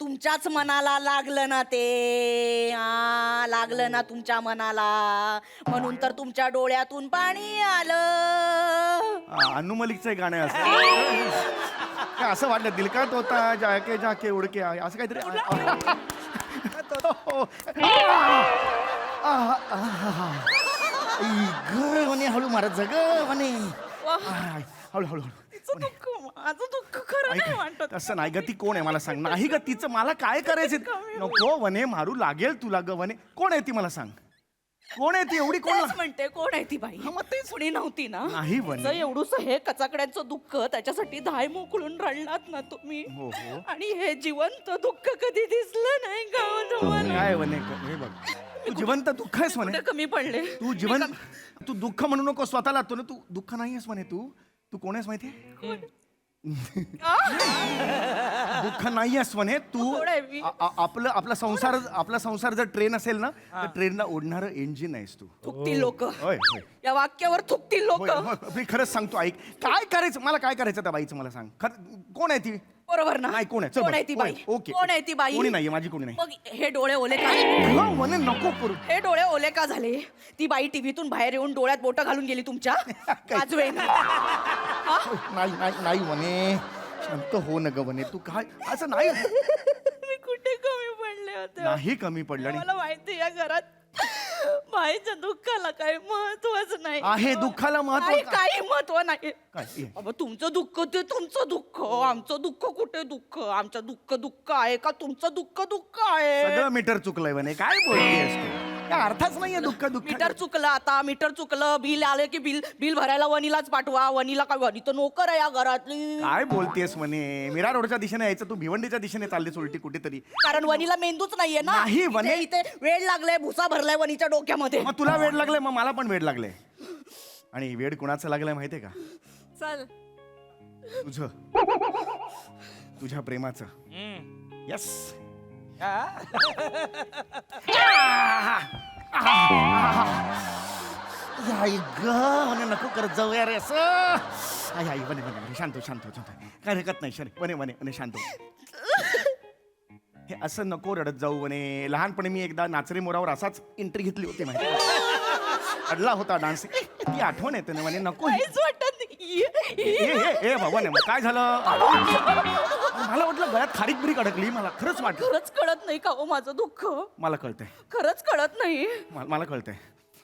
तुमच्याच मनाला लागलं ना ते. लागलं ना तुमच्या मनाला, म्हणून तर तुमच्या डोळ्यातून पाणी आलं. अनु मलिकचं एक गाणं आहे असं. काय असं वाटलं दिल का तोता जाके जाके उडके आए, असं काहीतरी. ग म्हणे हळू मारत जग म्हणे. हळू हळू हळू. तिचं दुःख माझं दुःख खरं नाही वाटत. तसं नाही ग, ती कोण आहे मला सांग. नाही ग तिचं मला काय करायचं? नको वने, मारू लागेल तुला ग वने. कोण आहे ती मला सांग. कोण आहे ती एवढी? कोण? तेच म्हणते कोण आहे ती बाई? मग तेच. कुणी नव्हती ना? नाही वने. तिचं एवढूस हे कचाकड्यांचं दुःख, त्याच्यासाठी धाय मोकळून रडलात ना तुम्ही. हो, हो. आणि हे जिवंत दुःख कधी दिसलं नाही का हो तुम्हाला? काय वने? हे बघ, तू जिवंत दुःख आहेस म्हणे. कुठे कमी पडले? तू जिवंत, तू दुःख म्हणू नको स्वतःला. तू तू दुःख नाही आहेस म्हणे. तू तू कोण आहेस माहितीये? दुःख नाही आहेस म्हणे तू. कोण आहे मी? आपला संसार जर ट्रेन असेल ना, तर ट्रेनला ओढणारं इंजिन आहेस तू. थुकतील लोक, होय होय या वाक्यावर थुकतील लोक. होय, होय. मी खरंच सांगतो, ऐक. काय करायचं मला, काय करायचं त्या बाईचं मला सांग. कोण आहे ती? बरोबर ना? नाही, कोण आहे? चल कोण बरं. आहे ती बाई? ओके. कोण आहे ती बाई? कोणी नाहीये, माझी कोणी नाही. मग हे डोळे ओले का? हा, म्हणे नको करू. हे डोळे ओले का झाले? ती बाई टीव्हीतून बाहेर येऊन डोळ्यात बोट घालून गेली तुमच्या? वाजवे ना. नाही नाही नाही म्हणे, शांत हो न ग म्हणे. तू काय असं नाही. मी कुठे कमी पडले होते? नाही कमी पडलं. आणि मला माहिती या घरात बाईच्या दुःखाला काही महत्वच नाही. आहे दुःखाला महत्व. काही महत्व नाही. काय ये. अबा तुमचं दुःख ते तुमचं दुःख, आमचं दुःख कुठे दुःख? आमचं दुःख दुःख आहे का? तुमचं दुःख दुःख आहे? सगळं मीटर चुकलंय म्हणे. काय बोलतेस तू? काय अर्थच नाहीये दुःख दुःख. मीटर चुकलं, आता मीटर चुकलं. बिल आले की बिल भरायला वनीलाच पाठवा. वनीला काय, वनी तर नोकर आहे या घरातली. काय बोलतेस म्हणे? मीरा रोडच्या दिशेने यायचं, तू भिवंडीच्या दिशेने चाललीस उलटी कुठेतरी. कारण वनीला मेंदूच नाहीये ना. नाही, वने- इथे वेळ लागलाय, भुसा भरलाय वनीच्या डोक्यामध्ये. मग तुला वेळ लागलाय, मग मला पण वेळ लागले. आणि वेळ कुणाचं लागलाय माहितीये का? चल तुझ्या प्रेमाचं यस आई ग म्हणे नको करत जाऊ यार असं आई आई बने बने बने शांत हो, शांत हो, शांत हो. काय हरकत नाही शरे बने बने बने शांत हो. हे असं नको रडत जाऊ म्हणे लहानपणी मी एकदा नाचरे मोरावर असाच एंट्री घेतली होती माहिती आहे? अडला होता डान्स ती आठवण येते ना म्हणे नको काहीच वाटत नाही ए भगवान काय झालं मला वाटलं गळ्यात खारीक बिरीक अडकली मला खरंच वाटलं खरंच कळत नाही का हो माझं दुःख मला कळतंय खरंच कळत नाही मला कळतंय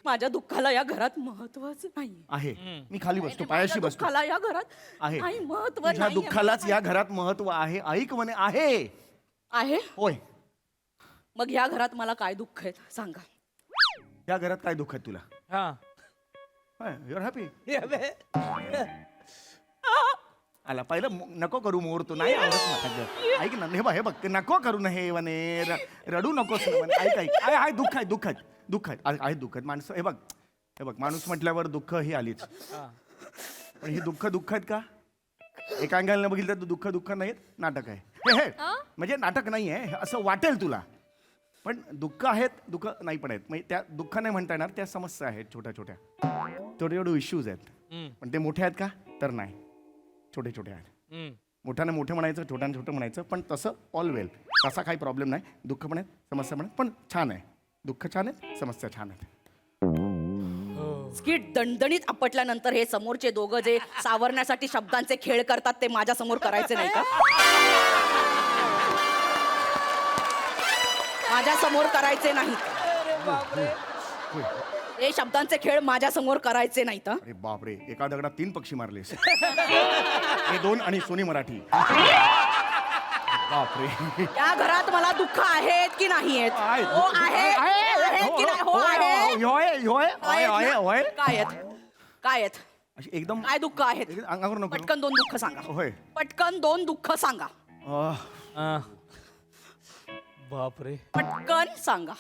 माझ्या दुःखाला या घरात महत्वच नाही आहे मी खाली बसतो पायाशी बसतो दुःखाला या घरात आहे काही महत्व तुझ्या नाही दुःखालाच या घरात महत्व आहे ऐक म्हणे आहे आहे होय मग या घरात मला काय दुःख आहे सांगा या घरात काय दुःख आहे तुला हा युअर हॅपी हे बे. आला पहिलं नको करू मोर तू नाही आवडत मला ऐक ना हे बघ नको करू ना हे म्हणे रडू नकोस ना म्हणे ऐक ऐक आहे दुःख आहे दुःख आहे दुःख आहे आहे दुःख आहेत माणसं हे बघ माणूस म्हटल्यावर दुःख ही आलीच पण ही दुःख आहेत का एका अंगाला बघितलं तर दुःख नाहीत नाटक आहे हे म्हणजे नाटक नाही आहे असं वाटेल तुला पण दुःख आहेत दुःख नाही पण आहेत म्हणजे त्या दुःख नाही म्हणता येणार त्या समस्या आहेत छोट्या छोटे इश्यूज आहेत पण ते मोठे आहेत का तर नाही छोटे आहेत मोठ्याने मोठे म्हणायचं छोट्याने छोटं म्हणायचं पण तसं ऑल वेल तसा काही प्रॉब्लेम नाही दुःख पण आहेत समस्या पण आहेत पण छान आहे दुःख छान आहेत समस्या छान आहेत स्किट दणदणीत आपटल्यानंतर हे समोरचे दोघं जे सावरण्यासाठी शब्दांचे खेळ करतात ते माझ्या समोर करायचे नाही का माझ्या समोर करायचे नाही हे शब्दांचे खेळ माझ्या समोर करायचे नाहीत हं? अरे बापरे एका दगडात 3 पक्षी मारलेस हे 2 आणि सोनी मराठी बापरे या घरात मला दुःख आहेत की नाही आहेत आहेत. हो आहेत की नाही? हो आहे होय काय आहेत काय आहेत अशी एकदम काय दुःख आहेत एकदम अंगावर नको पटकन 2 दुःख सांगा होय पटकन 2 दुःख सांगा बापरे पटकन सांगा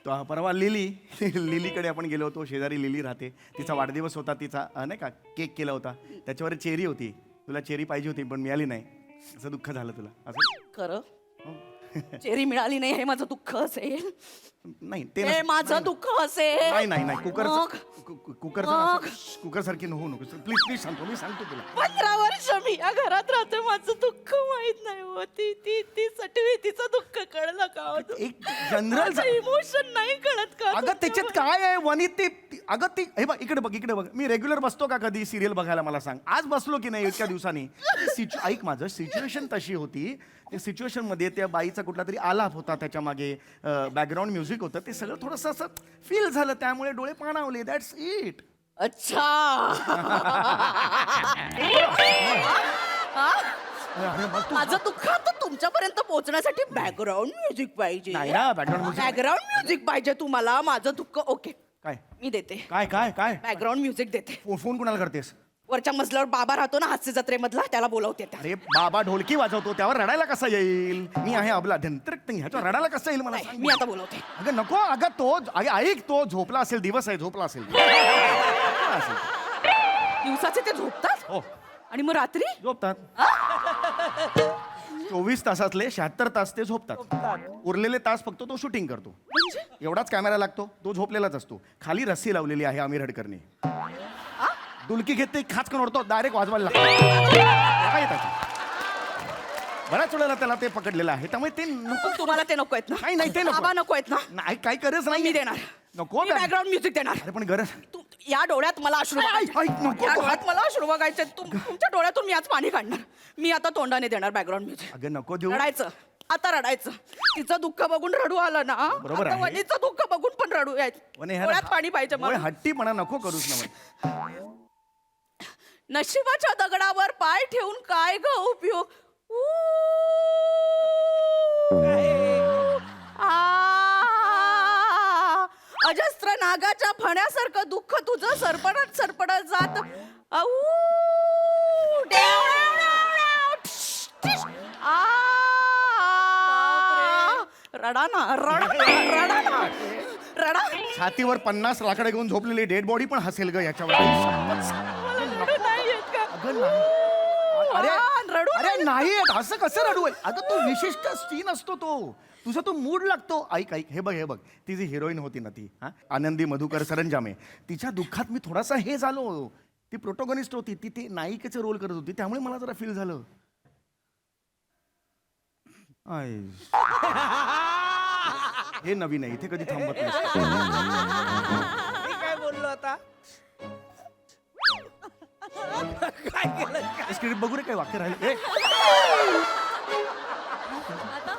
तो परवा लिलीकडे आपण गेलो होतो शेजारी लिली राहते तिचा वाढदिवस होता तिचा नाही का केक केला होता त्याच्यावर चेरी होती तुला चेरी पाहिजे होती पण मिळाली नाही असं दुःख झालं तुला असं खरं चेरी मिळाली नाही हे माझं दुःख असेल नाही ते हे माझं दुःख असेल नाही मग? कुकर सारखी नको नको प्लीज सांगतो मी सांगतो तुला 15 वर्ष मी या घरात राहते माझं दुःख माहित नाही हो ती सटवी तिचं दुःख कळलं का हो? एक जनरल इमोशन नाही कळत का अगं त्याच्यात काय आहे वनी ते अगं ती हे बघ इकडे बघ मी रेग्युलर बसतो का कधी सिरियल बघायला मला सांग आज बसलो की नाही इतक्या दिवसांनी ऐक माझं सिच्युएशन तशी होती त्या सिच्युएशन मध्ये त्या बाईचा कुठला तरी आलाप होता त्याच्या मागे बॅकग्राऊंड म्युझिक होतं ते सगळं थोडंसं असं फील झालं त्यामुळे डोळे पाणावले दॅट्स इट अच्छा माझं दुःख आता तुमच्यापर्यंत पोहोचण्यासाठी बॅकग्राऊंड म्युझिक पाहिजे नाही ना बॅकग्राऊंड बॅकग्राऊंड म्युझिक पाहिजे तुम्हाला माझं दुःख ओके काय मी देते काय काय काय बॅकग्राऊंड म्युझिक देते फोन कोणाला करतेस वरच्या मजल्यावर बाबा राहतो ना हास्य जत्रेमधला त्याला बोलवते त्या. अरे बाबा ढोलकी वाजवतो त्यावर रडायला कसा येईल मी आहे अबला धंत्रक ह्याच्यावर रडायला कसा येईल मला नाही, सांग. मी आता बोलवते अगं नको अगं तो ऐक तो झोपला असेल दिवस आहे झोपला असेल दिवसाचे ते झोपतात हो आणि मग रात्री झोपतात 24 तासातले 76 तास ते झोपतात उरलेले तास फक्त तो शूटिंग करतो एवढाच कॅमेरा लागतो तो झोपलेलाच असतो खाली रस्सी लावलेली आहे आमिर हडकरने डुलकी घेते खाचकन ओढतो डायरेक्ट वाजवायला काय बऱ्याच वेळेला त्याला ते पकडलेलं आहे त्यामुळे ते नको तुम्हाला ते नको आहेत ना नाही ते नको बाबा नको आहेत ना नाही काही गरज मी नाही देणार नको बॅकग्राऊंड म्युझिक देणार अरे पण गरज या डोळ्यात मला अश्रू बघायचे. ऐक, नको. या डोळ्यात मला अश्रू बघायचे तुमच्या डोळ्यातून मी आज पाणी काढणार मी आता तोंडाने देणार बॅकग्राऊंड म्युझिक अगं नको देऊ रडायचं आता रडायचं तिचं दुःख बघून रडू आलं ना बरोबर आता आहे. वनीचं दुःख बघून पण रडू यायचं वने ह्या डोळ्यात पाणी पाहिजे वय मला हट्टीपणा नको करूस ना वय. नशिबाच्या दगडावर पाय ठेवून काय ग उपयोग अजस्त्र नागाच्या फण्यासारखं दुःख तुझं सरपडत सरपडत जात रडा ना रडा ना रडा छातीवर 50 लाकडे घेऊन झोपलेली डेड बॉडी पण हसेल ग याच्यावर मला रडू नाही येत का? अगं नाही अरे रडू अरे नाही असं कसं रडू आहे? अगं तो विशिष्ट सीन असतो तो तुझा तो मूड लागतो. ऐक ऐक हे बघ ती जी हिरोईन होती ना ती हा आनंदी मधुकर सरंजामे तिच्या दुःखात मी थोडासा हे झालो. ती प्रोटोगनिस्ट होती ती नायिकेचे रोल करत होती त्यामुळे मला जरा फील झालं. आय. हे नवीन आहे इथे कधी थांबत नसतं. मी काय बोललो आता काय केलं स्क्रिप्ट बघू रे काय वाक्य राहिले.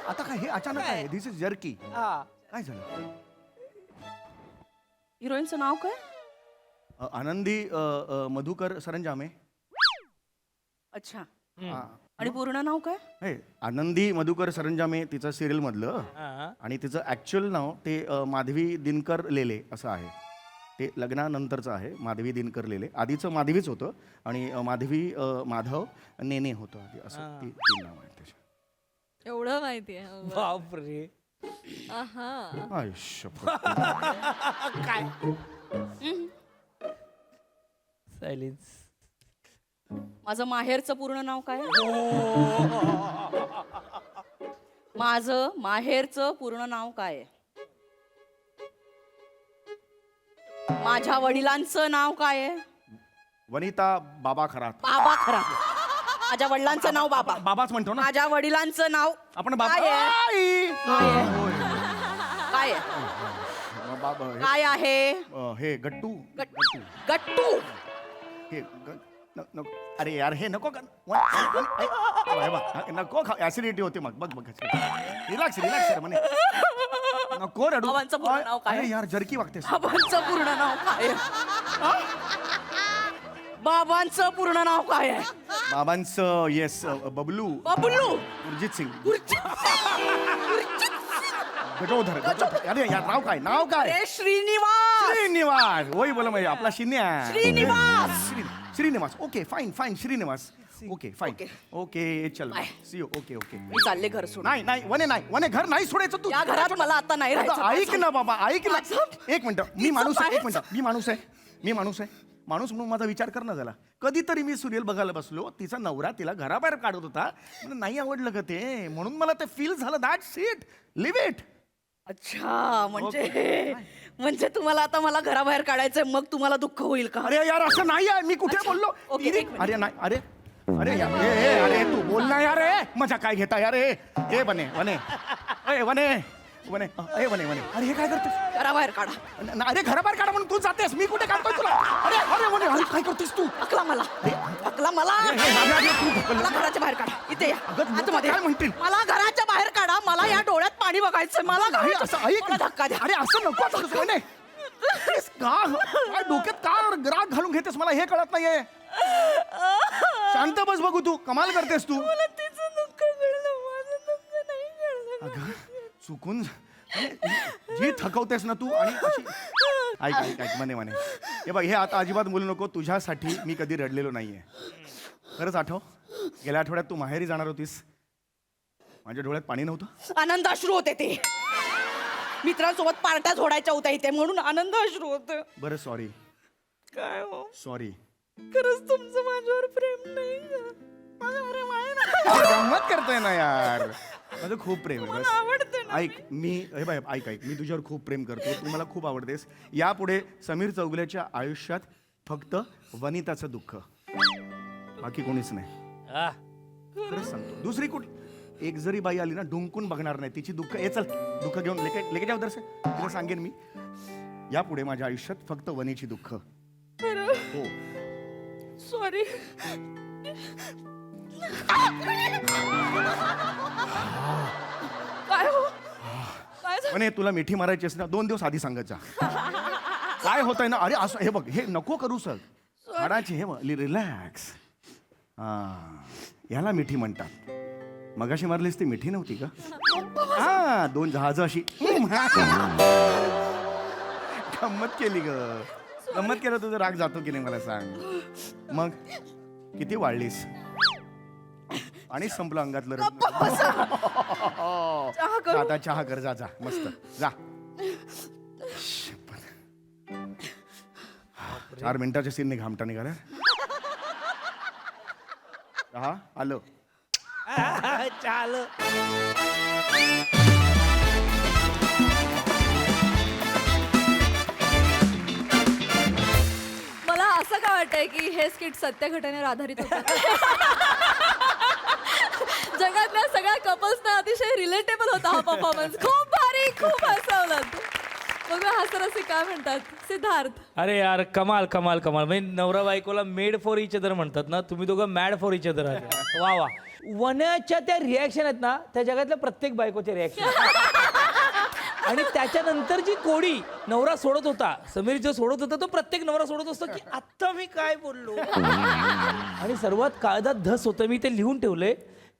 आता काय हे अचानक आहे दिस इज जर्की. हा. काय झालं? हिरोईनचं नाव काय? आनंदी मधुकर सरंजामे. अच्छा. हा. आणि पूर्ण नाव काय? हे आनंदी मधुकर सरंजामे तिचं सिरियल मधलं हा. आणि तिचं ऍक्च्युअल नाव ते माधवी दिनकर लेले असं आहे. ते लग्नानंतरचं आहे माधवी दिनकर लेले. आधीचं माधवीच होतं आणि माधवी माधव नेने होतं आधी असं तीन नाव आहे त्याचे. एवढं माहितीये. बापरे आहा. आय शपथ. काय सायलेन्स. माझं माहेरचं पूर्ण नाव काय? माझं माहेरचं पूर्ण नाव काय आहे? माझ्या वडिलांचं नाव काय आहे? वनिता बाबा खरात. बाबा खरा. माझ्या वडिलांचं नाव बाबा. बाबाच म्हणतो ना माझ्या वडिलांचं नाव आपण बाबा. काय आहे? आई! काय आहे? होय. काय आहे? बाबा काय आहे? हे गट्टू गट्टू. हे नको अरे यार हे नको नको ऍसिडिटी होते मग बघ रिलॅक्स म्हणे नको रडू. बाबांचं पूर्ण नाव काय? अरे यार जर्की वागतेस. बाबांचं पूर्ण नाव काय आहे? बाबांचं पूर्ण नाव काय आहे? बाबांचं येस बबलू बबलू. गुरजित सिंग गजोधर. अरे यार नाव काय? अरे श्रीनिवास. श्रीनिवास वही बोला म्हणजे आपला Shinya. Srinivas. Srinivas okay fine Srinivas okay fine okay चल सी यू ओके मी चालले घर सोडून. नाही वने घर नाही सोडायचं तू. या घरात मला आता नाही राहायचं. ऐक ना बाबा ऐक ना एक मिनिट मी तिचं माणूस आहे. एक बाहेरचं- मिनिट मी माणूस आहे माणूस म्हणून माझा विचार कर ना झाला. कधीतरी मी सिरियल बघायला बसलो तिचा नवरा तिला घराबाहेर काढत होता मला नाही आवडलं का ते म्हणून मला ते फील झालं. That's it leave it. अच्छा म्हणजे तुम्हाला आता मला घराबाहेर काढायचंय मग तुम्हाला दुःख होईल का? अरे यार असं नाही आहे मी कुठे बोललो. ओके, एक मिनिट. अरे नाही अरे यार अरे तू बोल ना यार मजा काय घेता यार हे वने अरे हे काय करतेस? घराबाहेर काढा. अरे घराबाहेर काढा म्हणून तू जातेस मी कुठे काढतोय तुला? अरे वने अरे काय करतेस तू? अकला मला मला घराच्या बाहेर काढा. इथे या. अगं, लोकं आतमध्ये. काय म्हणतील? मला घराच्या बाहेर काढा. मला या डोळ्यात पाणी बघायचंय. मला नाही घराच्या- असं ऐक मला धक्का द्या. अरे असं नको असं कसं वने? काय डोक्यात का राग घालून घेतेस मला हे कळत नाहीये. शांत बस बघू तू कमाल करतेस तू. मला तिचं दुःख कळलं. माझं दुःख नाही कळलं. अगं चुकून जी थकवतेस ना तू आणि अशी ऐक म्हणे हे बघ हे आता अजिबात बोलू नको. तुझ्यासाठी मी कधी रडलेलो नाहीये. खरंच आठव गेल्या आठवड्यात तू माहेरी जाणार होतीस माझ्या डोळ्यात पाणी नव्हतं. आनंदाश्रू होते ते. मित्रांसोबत पार्ट्या झोडायच्या होत्या इथे म्हणून आनंदाश्रू होते. बरं सॉरी काय हो सॉरी. खरंच तुमचं माझ्यावर प्रेम नाही का? माझं प्रेम आहे ना. गंमत करतोय ना यार माझं खूप प्रेम आहे. मला आवडते बस ऐक मी हे बाय ऐक मी तुझ्यावर खूप प्रेम करतो. तू मला खूप आवडतेस. यापुढे समीर चौगुलेच्या आयुष्यात फक्त वनिताचं दुःख बाकी कोणीच नाही. खरंच सांगतो. दुसरी एक जरी बाई आली ना डुंकून बघणार नाही तिची दुःख चल दुःख घेऊन लेके जाऊ दर्शक तुला सांगेन मी यापुढे माझ्या आयुष्यात फक्त वनीची दुःख. हो सॉरी. काय हो काय झालं? वने तुला मिठी मारायची असं ना 2 दिवस आधी सांगायचा. काय होतंय ना अरे असं हे बघ हे नको करू सर हाडाची हे रिलॅक्स. याला मिठी म्हणतात. मगाशी मारलीस ती मिठी नव्हती का? 2 जहाज अशी गंमत केली ग. गंमत केलं तुझं राग जातो की नाही मला सांग. मग किती वाढलीस आणि संपलं अंगातलं रडणं. आता चहा कर जा मस्त जा. 4 मिनिटाच्या सीनने घामटा निघाला. हा आलो. चाल मला असं का वाटतंय की हे स्किट सत्य घटनेवर आधारित होतं. जगातल्या सगळ्या कपल्सना अतिशय रिलेटेबल होता हा परफॉर्मन्स. खूप भारी, खूप हसवलं. बघूया हास्यरसिक काय म्हणतात. सिद्धार्थ, अरे यार कमाल कमाल कमाल. म्हणजे नवरा बायकोला मेड फॉर इच अदर म्हणतात ना, तुम्ही दोघं मॅड फॉर इच अदर आहात. वा वा. वनाच्या त्या रिॲक्शन आहेत ना, त्या जगातल्या प्रत्येक बायकोच्या रिॲक्शन. आणि त्याच्यानंतर जी कोडी नवरा सोडत होता, समीर जो सोडत होता, तो प्रत्येक नवरा सोडत असतो की आत्ता मी काय बोललो. आणि सर्वात काळजात धस होतं, मी ते लिहून ठेवलंय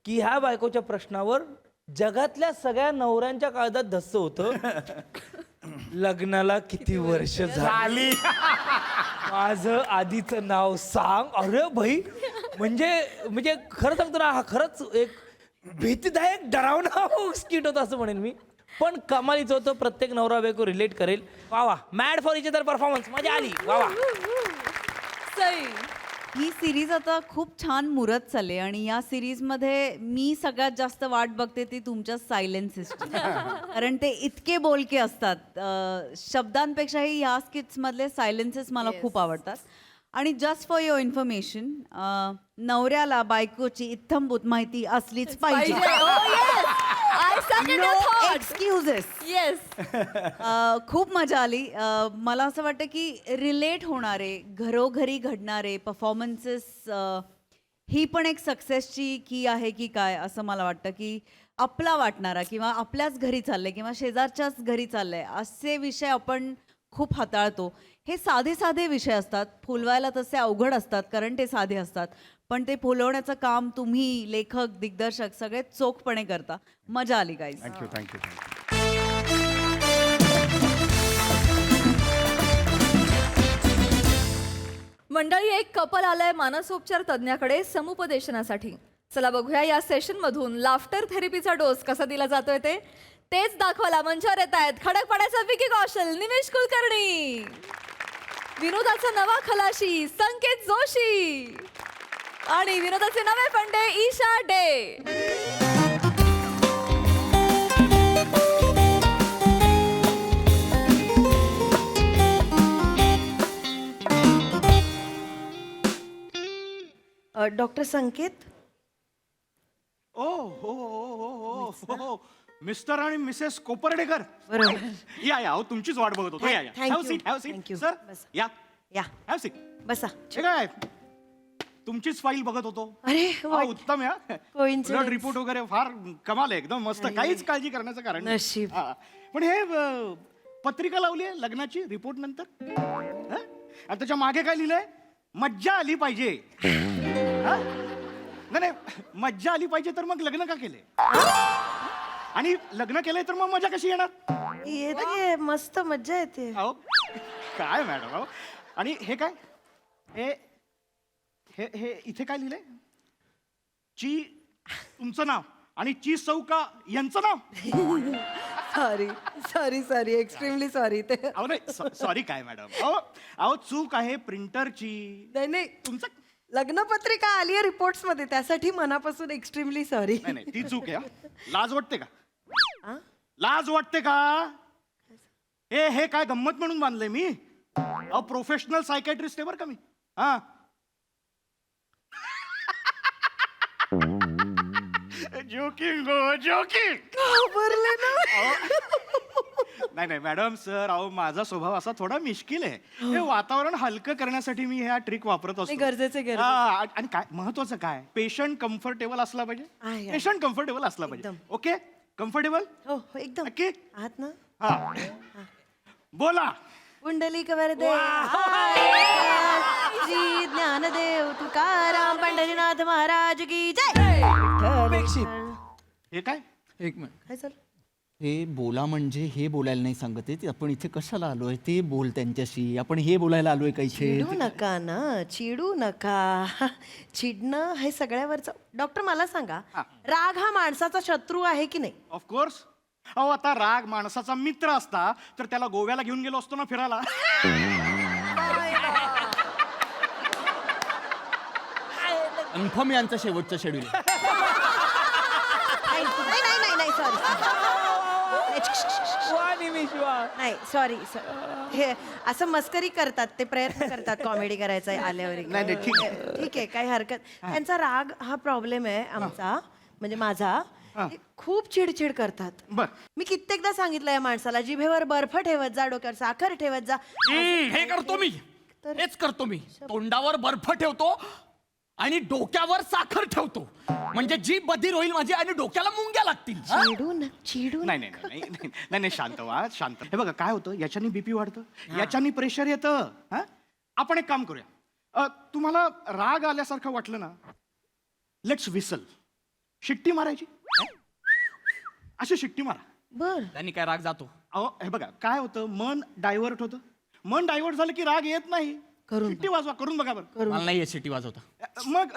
की ह्या बायकोच्या प्रश्नावर जगातल्या सगळ्या नवऱ्यांच्या काळजात धस्स होतं. लग्नाला किती वर्ष झाली, माझं आधीचं नाव सांग. अरे भाई, म्हणजे खरं सांगतो ना, हा खरंच एक भीतीदायक डरावना स्किट होता असं म्हणेन मी. पण कमालीचं होतं, प्रत्येक नवरा बायको रिलेट करेल. वा वा. Mad for each other performance, मजा आली. वा वा. सई, ही सिरीज आता खूप छान मुरत चालली आणि या सिरीजमध्ये मी सगळ्यात जास्त वाट बघते ती तुमच्या सायलेन्सेसची. कारण ते इतके बोलके असतात. शब्दांपेक्षाही ह्या स्किट्समधले सायलेन्सेस मला खूप आवडतात. आणि जस्ट फॉर युअर इन्फॉर्मेशन, नवऱ्याला बायकोची इत्थंभूत माहिती असलीच पाहिजे. No excuses. येस. खूप मजा आली. मला असं वाटतं की रिलेट होणारे, घरोघरी घडणारे परफॉर्मन्सेस ही पण एक सक्सेसची की आहे की काय, असं मला वाटतं. की आपला वाटणारा किंवा आपल्याच घरी चाललंय किंवा शेजारच्याच घरी चाललंय असे विषय आपण खूप हाताळतो. हे साधे साधे विषय असतात, फुलवायला तसे अवघड असतात कारण ते साधे असतात, पण ते फुलवण्याचं काम तुम्ही लेखक, दिग्दर्शक सगळे चोखपणे करता. मजा आली गाईज. Thank you thank you thank you. मंडळी, एक कपल आलंय मानसोपचार तज्ञाकडे समुपदेशनासाठी. चला बघूया या सेशन मधून लाफ्टर थेरपीचा डोस कसा दिला जातोय ते. तेच दाखवायला मंचावर येत आहेत खडकपाड्याचा विकी कौशल, निमेश कुलकर्णी, विनोदाचा नवा खलाशी संकेत जोशी आणि विनोदाचे नवे फंडे ईशा डे. डॉक्टर संकेत, ओ हो हो हो हो, मिस्टर आणि मिसेस कोपर्डेकर. या या, अहो तुमचीच वाट बघत होतो. या या. Thank have you. Seat, have Thank seat. you. Sir बस. या या हॅव सीट. बसा. हे काय, तुमचीच फाईल बघत होतो. अरे हा, उत्तम या. Coincidence. उलट रिपोर्ट वगैरे फार कमाल आहे, एकदम मस्त. काहीच काळजी करण्याचं कारण नाही. नशीब. हा. पण हे पत्रिका लावली आहे लग्नाची रिपोर्ट नंतर. हा? आणि त्याच्या मागे काय लिहिलंय? मज्जा आली पाहिजे. हा? नाही नाही, मज्जा आली पाहिजे तर मग लग्न का केले? आणि लग्न केलंय तर मग मजा कशी येणार? येते, मस्त मज्जा येते. अहो काय मॅडम, अहो. आणि हे काय, हे हे हे इथे काय लिहिलंय? ची तुमचं नाव आणि ची चौका यांचं नाव. Sorry extremely sorry. ते अहो नाही, सॉरी काय मॅडम, अहो अहो चूक आहे प्रिंटरची. नाही, तुमचं लग्नपत्रिका आली आहे रिपोर्ट्स मध्ये, त्यासाठी मनापासून एक्स्ट्रीमली सॉरी. नाही नाही, ती चूक आहे. हा. लाज वाटते का? लाज वाटते का? हे काय गंमत म्हणून बांधलंय मी? अहो प्रोफेशनल सायकॅट्रिस्ट आहे बरं का मी. हा. जोकिंग गो जोकिंग. नाही नाही मॅडम, सर, अहो माझा स्वभाव असा थोडा मिश्किल आहे. हे वातावरण हलकं करण्यासाठी मी ह्या ट्रिक वापरत असतो. गरजेचं हा, आणि काय महत्वाचं काय, पेशंट कम्फर्टेबल असला पाहिजे. आहे. पेशंट कम्फर्टेबल असला पाहिजे. ओके, कम्फर्टेबल हो एकदम नक्की. आहात ना. हा, बोला. पुंडलिक वरदे जी ज्ञानदेव तुकाराम पंढरीनाथ महाराज की जय. अपेक्षित. हे काय? एक मिनिट. काय झालं? हे बोला म्हणजे हे बोलायला नाही सांगत आहे. आपण इथे कशाला आलोय ते बोल त्यांच्याशी. आपण हे बोलायला आलोय का इथे? चिडू नका ना, चिडू नका. चिडणं हे सगळ्यावरचं. डॉक्टर मला सांगा, राग हा माणसाचा शत्रू आहे की नाही? ऑफकोर्स. अहो आता राग माणसाचा मित्र असता तर त्याला गोव्याला घेऊन गेलो असतो ना फिरायला. इन्फॉर्मियांचं शेवटचं शेड्यूल. नाही सॉरी वा निमिष वा. नाही सॉरी हे असं मस्करी करतात ते, प्रयत्न करतात कॉमेडी करायचा आल्यावर. नाही, ठीक ठीक आहे, काही हरकत. त्यांचा राग हा प्रॉब्लेम आहे आमचा, म्हणजे माझा. ते खूप चिडचिड करतात. बर. मी कित्येकदा सांगितलं या माणसाला, जिभेवर बर्फ ठेवत जा, डोक्यावर साखर ठेवत जा. हे करतो मी, हेच करतो मी. तोंडावर बर्फ ठेवतो आणि डोक्यावर साखर ठेवतो, म्हणजे जीभ बधीर होईल माझी आणि डोक्याला मुंग्या लागतील. हा? चिडू नाही नाही नाही नाही नाही नाही, शांत व्हा, शांत. हे बघा काय होतं, याच्यानी बीपी वाढतं, याच्यानी प्रेशर येतं. हा, आपण एक काम करूया. तुम्हाला राग आल्यासारखं वाटलं ना, लेट्स विसल, शिट्टी मारायची. अशी शिट्टी मारा. बर. त्यांनी काय राग जातो. अहो हे बघा काय होतं, मन डायव्हर्ट होतं. मन डायव्हर्ट झालं की राग येत नाही. शिट्टी वाजवा, करून बघा बरं. मला नाही सिटी वाजवता. मग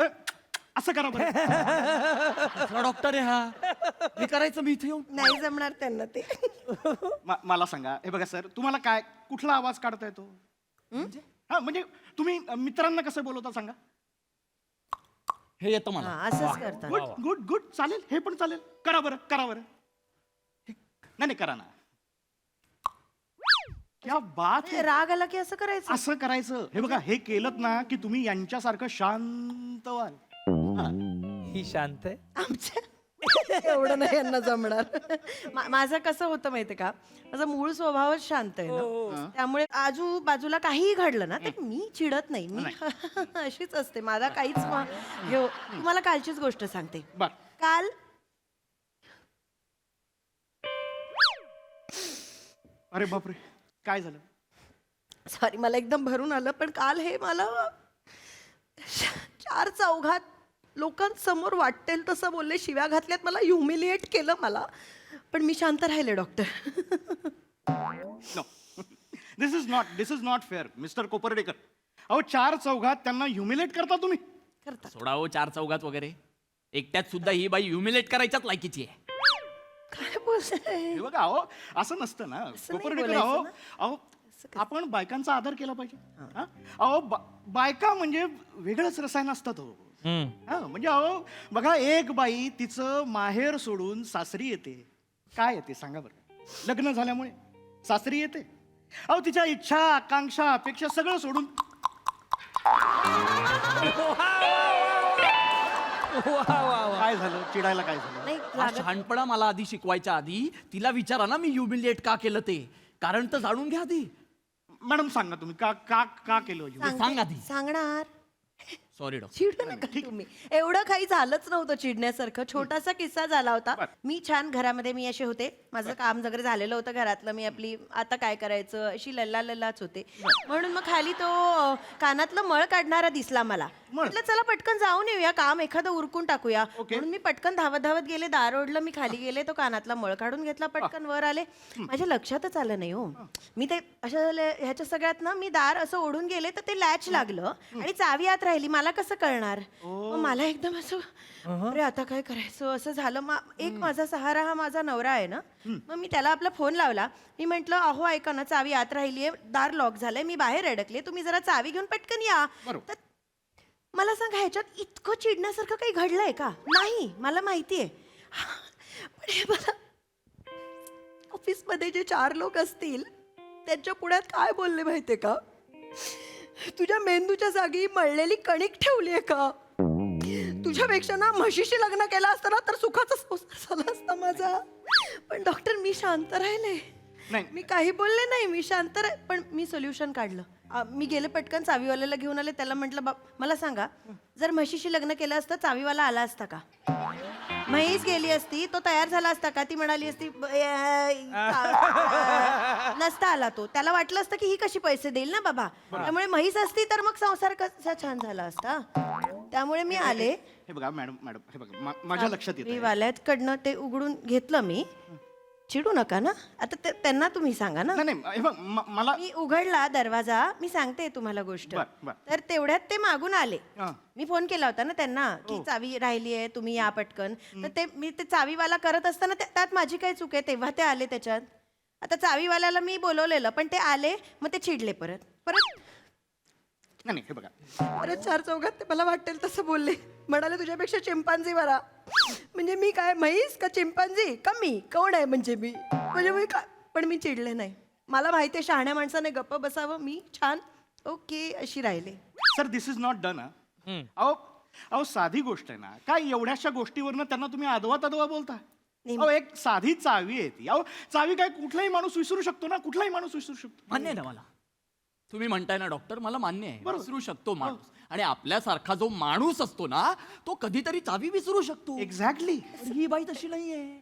असं करा बरं. डॉक्टर आहे हा, हे करायचं मी इथे येऊन. नाही जमणार त्यांना ते. मला सांगा, हे बघा सर, तुम्हाला काय कुठला आवाज काढता येतो? हा, म्हणजे तुम्ही मित्रांना कसं बोलवता सांगा. हे येतं मला. हा, असंच करतात. गुड गुड गुड, चालेल, हे पण चालेल. करा बरं, करा बरं. नाही नाही, करा ना. क्या बात है. राग आला की असं करायचं. असं करायचं. हे बघा, हे केलं ना की तुम्ही यांच्यासारखं शांत व्हाल. ही शांत आहे. आमच्या एवढं नाही यांना जमणार. माझं कसं होतं माहितीये का, माझा मूळ स्वभावच शांत आहे ना, त्यामुळे आजूबाजूला काहीही घडलं ना, ते मी चिडत नाही. मी अशीच असते. माझा काहीच तुम्हाला कालचीच गोष्ट सांगते. बर. काल अरे बापरे, काय झालं? सॉरी, मला एकदम भरून आलं, पण काल हे मला 4 चौघात लोकांसमोर वाटेल तसं बोलले, शिव्या घातल्यात, मला ह्युमिलिएट केलं मला. पण मी शांत राहिले doctor. No, this is not fair mister Kopardekar. अहो 4 चौघात त्यांना ह्युमिलेट करता तुम्ही. सोडा हो 4 चौघात वगैरे, एकट्यात सुद्धा ही बाई ह्युमिलेट करायच्याच लायकीची आहे. काय बोलताय? हे बघा, अहो असं नसतं ना कोपर्डेकर. बोलायचं अहो ना. अहो आपण बायकांचा आदर केला पाहिजे. हा? अहो बायका म्हणजे वेगळंच रसायन असतात हो. हा, म्हणजे अहो बघा, एक बाई तिचं माहेर सोडून सासरी येते. काय येते सांगा बरं? लग्न झाल्यामुळे सासरी येते. अहो तिच्या इच्छा, आकांक्षा, अपेक्षा सगळं सोडून काय झालं? चिडायला काय झालं? नाही हा लागत. शहाणपणा मला आधी शिकवायच्या आधी तिला विचारा ना, मी ह्युमिलिएट का केलं ते. कारण तर जाणून घ्या आधी. मॅडम सांगा तुम्ही का का का केलं? सांग आधी. सांगणार. Sorry doctor. चिडू नका तुम्ही. एवढं काही झालंच नव्हतं चिडण्यासारखं. छोटासा किस्सा झाला होता. मी छान घरामध्ये मी असे होते, माझं काम वगैरे झालेलं होतं घरातलं, मी आपली आता काय करायचं अशी लल्लाच होते. म्हणून मग खाली तो कानातलं मळ काढणारा दिसला मला. म्हटलं चला पटकन जाऊन येऊया, काम एखादं उरकून टाकूया. म्हणून मी पटकन धावत गेले, दार ओढलं, मी खाली गेले, तो कानातला मळ काढून घेतला, पटकन वर आले. माझ्या लक्षातच आलं नाही हो. मी ते अशा ह्याच्या सगळ्यात ना, मी दार असं ओढून गेले तर ते लॅच लागलं आणि चावी आत राहिली. मला कसं कळणार? मग मला एकदम असं, अरे आता काय करायचं असं झालं. एक माझा सहारा हा माझा नवरा आहे ना, मग मी त्याला आपला फोन लावला. मी म्हंटल, अहो ऐका ना, चावी आत राहिलीये, दार लॉक झालंय, मी बाहेर अडकले, तुम्ही जरा चावी घेऊन पटकन या. तर मला सांगा, ह्याच्यात इतकं चिडण्यासारखं काही घडलंय का? नाही, मला माहितीये. पण हे मला ऑफिसमध्ये जे 4 लोक असतील त्यांच्या पुढ्यात काय बोलले माहितीये का? तुझ्या मेंदूच्या जागी मळलेली कणिक ठेवलीये का? तुझ्यापेक्षा ना म्हशीशी लग्न केलं असतं ना तर सुखाचा संसार झाला असता माझा. पण डॉक्टर मी शांत राहिले, मी काही बोलले नाही, मी शांत पण मी सोल्युशन काढलं. मी गेले पटकन चावीवाल्याला घेऊन आले. त्याला म्हटलं, मला सांगा, जर म्हशीशी लग्न केलं असतं चावीवाला आला असता का? म्हैस गेली असती, तो तयार झाला असता का? ती म्हणाली असती नसता आला तो. त्याला वाटलं असतं की ही कशी पैसे देईल ना बाबा, त्यामुळे म्हैस असती तर मग संसार कसा छान झाला असता. त्यामुळे मी आले. हे बघा मॅडम, हे बघा माझ्या लक्षात येतं. वाल्याकडनं ते उघडून घेतलं मी. चिडू नका ना आता, त्यांना तुम्ही सांगा ना. नाही हे बघ, मला मी उघडला दरवाजा, मी सांगते तुम्हाला गोष्ट. तर तेवढ्यात ते मागून आले. मी फोन केला होता ना त्यांना की चावी राहिली आहे, तुम्ही या पटकन. तर ते मी ते चावीवाला करत असताना त्यात माझी काय चूक आहे, तेव्हा ते आले त्याच्यात. आता चावीवाल्याला मी बोलवलेलं पण ते आले, मग ते चिडले परत नाही हे बघा, परत चार चौघात ते मला वाटेल तसं बोलले. म्हणाले तुझ्यापेक्षा चिंपांझी बरा. म्हणजे मी काय म्हैस का चिंपांझी का मी कोण आहे म्हणजे मी काय. पण मी चिडले नाही. मला माहिती आहे शहाण्या माणसाने गप्प बसावं. मी छान ओके अशी राहिले. Sir this is not done. अहो साधी गोष्ट आहे ना, काय एवढ्याशा गोष्टीवरनं त्यांना तुम्ही अदवा तदवा बोलता? अहो एक साधी चावी आहे ती. अहो चावी काय कुठलाही माणूस विसरू शकतो ना, कुठलाही माणूस विसरू शकतो. मान्य आहे ना मला, तुम्ही म्हणताय ना डॉक्टर, मला मान्य आहे, विसरू शकतो माणूस. आणि आपल्यासारखा जो माणूस असतो ना, तो कधीतरी चावी विसरू शकतो. एक्झॅक्टली. ही बाई तशी नाहीये.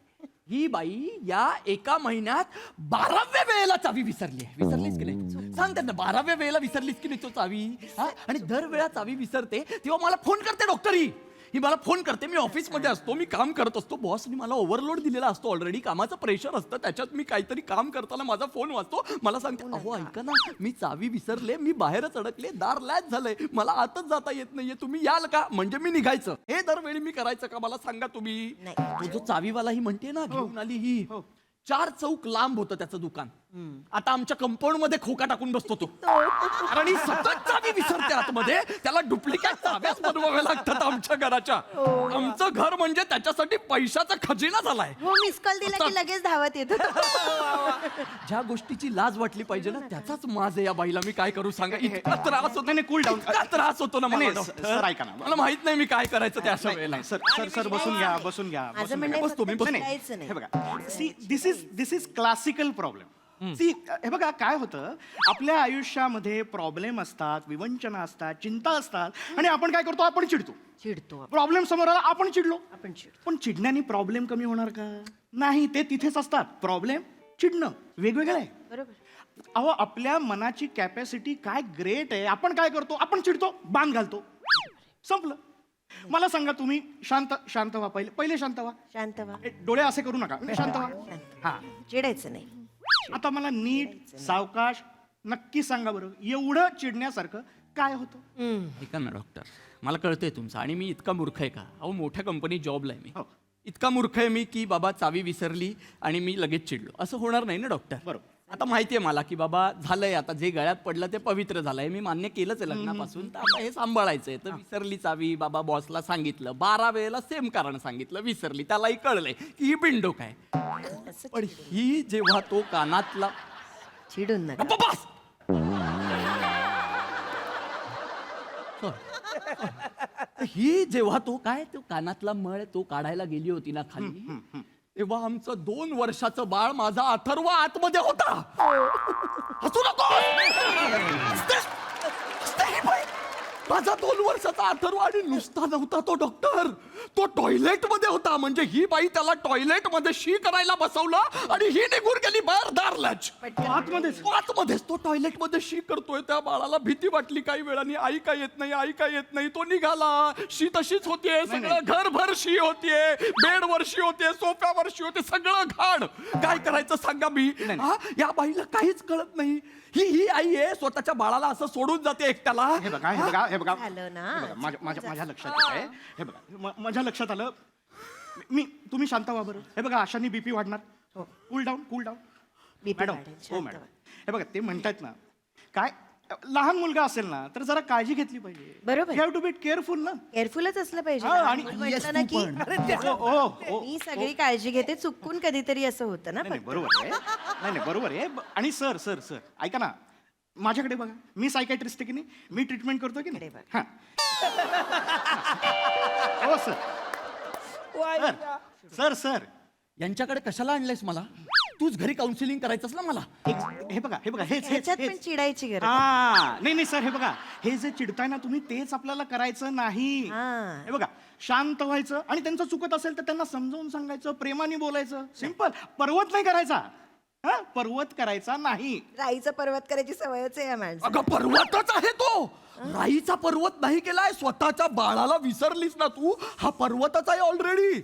ही बाई या एका महिन्यात 12व्या वेळेला चावी विसरली आहे. विसरलीच की नाही? सांग त्यांना, 12व्या वेळेला विसरलीच की नाही तो चावी? हा? आणि दर वेळा चावी विसरते तेव्हा मला फोन करते डॉक्टर. ही मला फोन करते. मी ऑफिसमध्ये असतो, मी काम करत असतो, बॉसनी मला ओव्हरलोड दिलेला असतो, ऑलरेडी कामाचं प्रेशर असतं, त्याच्यात मी काहीतरी काम करताना माझा फोन वाजतो. मला सांगते, अहो ऐका ना, मी चावी विसरले, मी बाहेरच अडकले, दार लॅच झालंय, मला आतच जाता येत नाहीये, तुम्ही याल का? म्हणजे मी निघायचं. हे दरवेळी मी करायचं का? मला सांगा तुम्ही. तो जो चावीवाला ही म्हणते ना, घेऊन आली ही, 4 चौक लांब होतं त्याचं दुकान. आता आमच्या कंपाऊंड मध्ये खोका टाकून बसतो तो. कारण ही सतत चावी विसरते आतमध्ये, त्याला डुप्लिकेट चाव्याच बनवाव्या लागतात आमच्या घराच्या. आमचं घर म्हणजे त्याच्यासाठी पैशाचा खजिना झालाय. हो मिस कॉल दिला की लगेच धावत येतो. ज्या गोष्टीची लाज वाटली पाहिजे ना, त्याचाच माज आहे या बाईला. मी काय करू सांगा? इतका त्रास होतो. नाही कूल डाऊन. इतका त्रास होतो ना मला नाही, डॉक्टर. सर, ऐका ना. मला माहित नाही मी काय करायचं त्या अशा वेळेला. सर बसून घ्या, बसून घ्या. माझं म्हणणं आहे बस तुम्ही फक्त बस. चिडायचं नाही. हे बघा, see this is classical problem. See हे बघा काय होतं, आपल्या आयुष्यामध्ये प्रॉब्लेम असतात, विवंचना असतात, चिंता असतात, आणि आपण काय करतो? आपण चिडतो. प्रॉब्लेम समोर आला, आपण चिडलो. पण चिडण्याने प्रॉब्लेम कमी होणार का? नाही, ते तिथेच असतात. प्रॉब्लेम, चिडणं वेगवेगळं आहे. बरोबर. अहो आपल्या मनाची कॅपॅसिटी काय ग्रेट आहे. आपण काय करतो? आपण चिडतो, बांध घालतो, संपलं. मला सांगा तुम्ही, शांत व्हा. पहिले शांत व्हा. शांत व्हा. डोळे असे करू नका. शांत व्हा. हा, चिडायचं नाही. आता मला नीट सावकाश नक्की सांगा बरं, एवढं चिडण्यासारखं काय होतं? ऐका ना डॉक्टर, मला कळतंय तुमचं, आणि मी इतका मूर्ख आहे का? अहो मोठ्या कंपनीत जॉबला आहे मी. हो. इतका मूर्ख आहे मी की बाबा चावी विसरली आणि मी लगेच चिडलो, असं होणार नाही ना डॉक्टर? बरोबर. आता माहिती आहे मला की बाबा झालंय, आता जे गळ्यात पडलं ते पवित्र झालंय, मी मान्य केलंच आहे लग्नापासून, तर आता हे सांभाळायचंय. तर विसरली चावी, बाबा बॉसला सांगितलं, 12 वेळेला सेम कारण सांगितलं, विसरली, त्यालाही कळलंय की ही बिंडोक आहे. पण ही जेव्हा तो कानातला चिडून नका. गप्प बस! ही जेव्हा तो कानातला मळ तो काढायला गेली होती ना खाली, तेव्हा आमचं 2 वर्षाचं बाळ, माझा अथर्व, आतमध्ये होता. हसू नको! माझा 2 वर्षाचा अथर्व, आणि नुसता नव्हता तो डॉक्टर, तो टॉयलेट मध्ये होता. म्हणजे ही बाई त्याला टॉयलेट मध्ये शी करायला बसवलं आणि ही निघून गेली बाहेर, दारलाच आतमध्येच तो टॉयलेट मध्ये शी करतोय. त्या बाळाला भीती वाटली काही वेळानी, आई काय येत नाही. तो निघाला, शी तशीच होतीये, सगळं घरभर शी होतीये, बेडवर शी होतीये, सोफ्यावर शी होते, सगळं घाण. काय करायचं सांगा मी? या बाईला काहीच कळत नाही. ही आई आहे, स्वतःच्या बाळाला असं सोडून जाते एकट्याला. हे बघा झालं ना. माझ्या लक्षात येत आहे. हे बघा, माझ्या लक्षात आलं. तुम्ही शांत व्हा बरं. हे बघा, अशाने बीपी वाढणार. Cool down. मॅडम, हो मॅडम, हे बघा, ते म्हणतात ना, काय लहान मुलगा असेल ना तर जरा काळजी घेतली पाहिजे. बरोबर. You have to be careful ना. केअरफुलच असलं पाहिजे. हा, आणि- मी म्हटलं ना की मी सगळी काळजी घेते, चुकून कधीतरी असं होतं ना. नाही बरोबर आहे. नाही बरोबर आहे. आणि सर ऐका ना, माझ्याकडे बघा, मी सायकॅट्रिस्ट आहे की नाही, मी ट्रीटमेंट करतो की नाही. हा. हो सर यांच्याकडे कशाला आणलंयस मला? तूच घरी काउन्सिलिंग करायचंस ना मला. हे बघा ह्याच्यात पण चिडायची गरज. नाही सर, हे बघा, हे जे चिडताय ना तुम्ही, तेच आपल्याला करायचं नाही. हे बघा, शांत व्हायचं, आणि त्यांचं चुकत असेल तर त्यांना समजावून सांगायचं, प्रेमाने बोलायचं. सिंपल. पर्वत नाही करायचा. पर्वत करायचा नाही. राईचा पर्वत करायची सवयच आहे या माणसाला. अगं पर्वतच आहे तो. राईचा पर्वत नाही केलाय, स्वतःच्या बाळाला विसरलीस ना तू. हा पर्वतच आहे ऑलरेडी.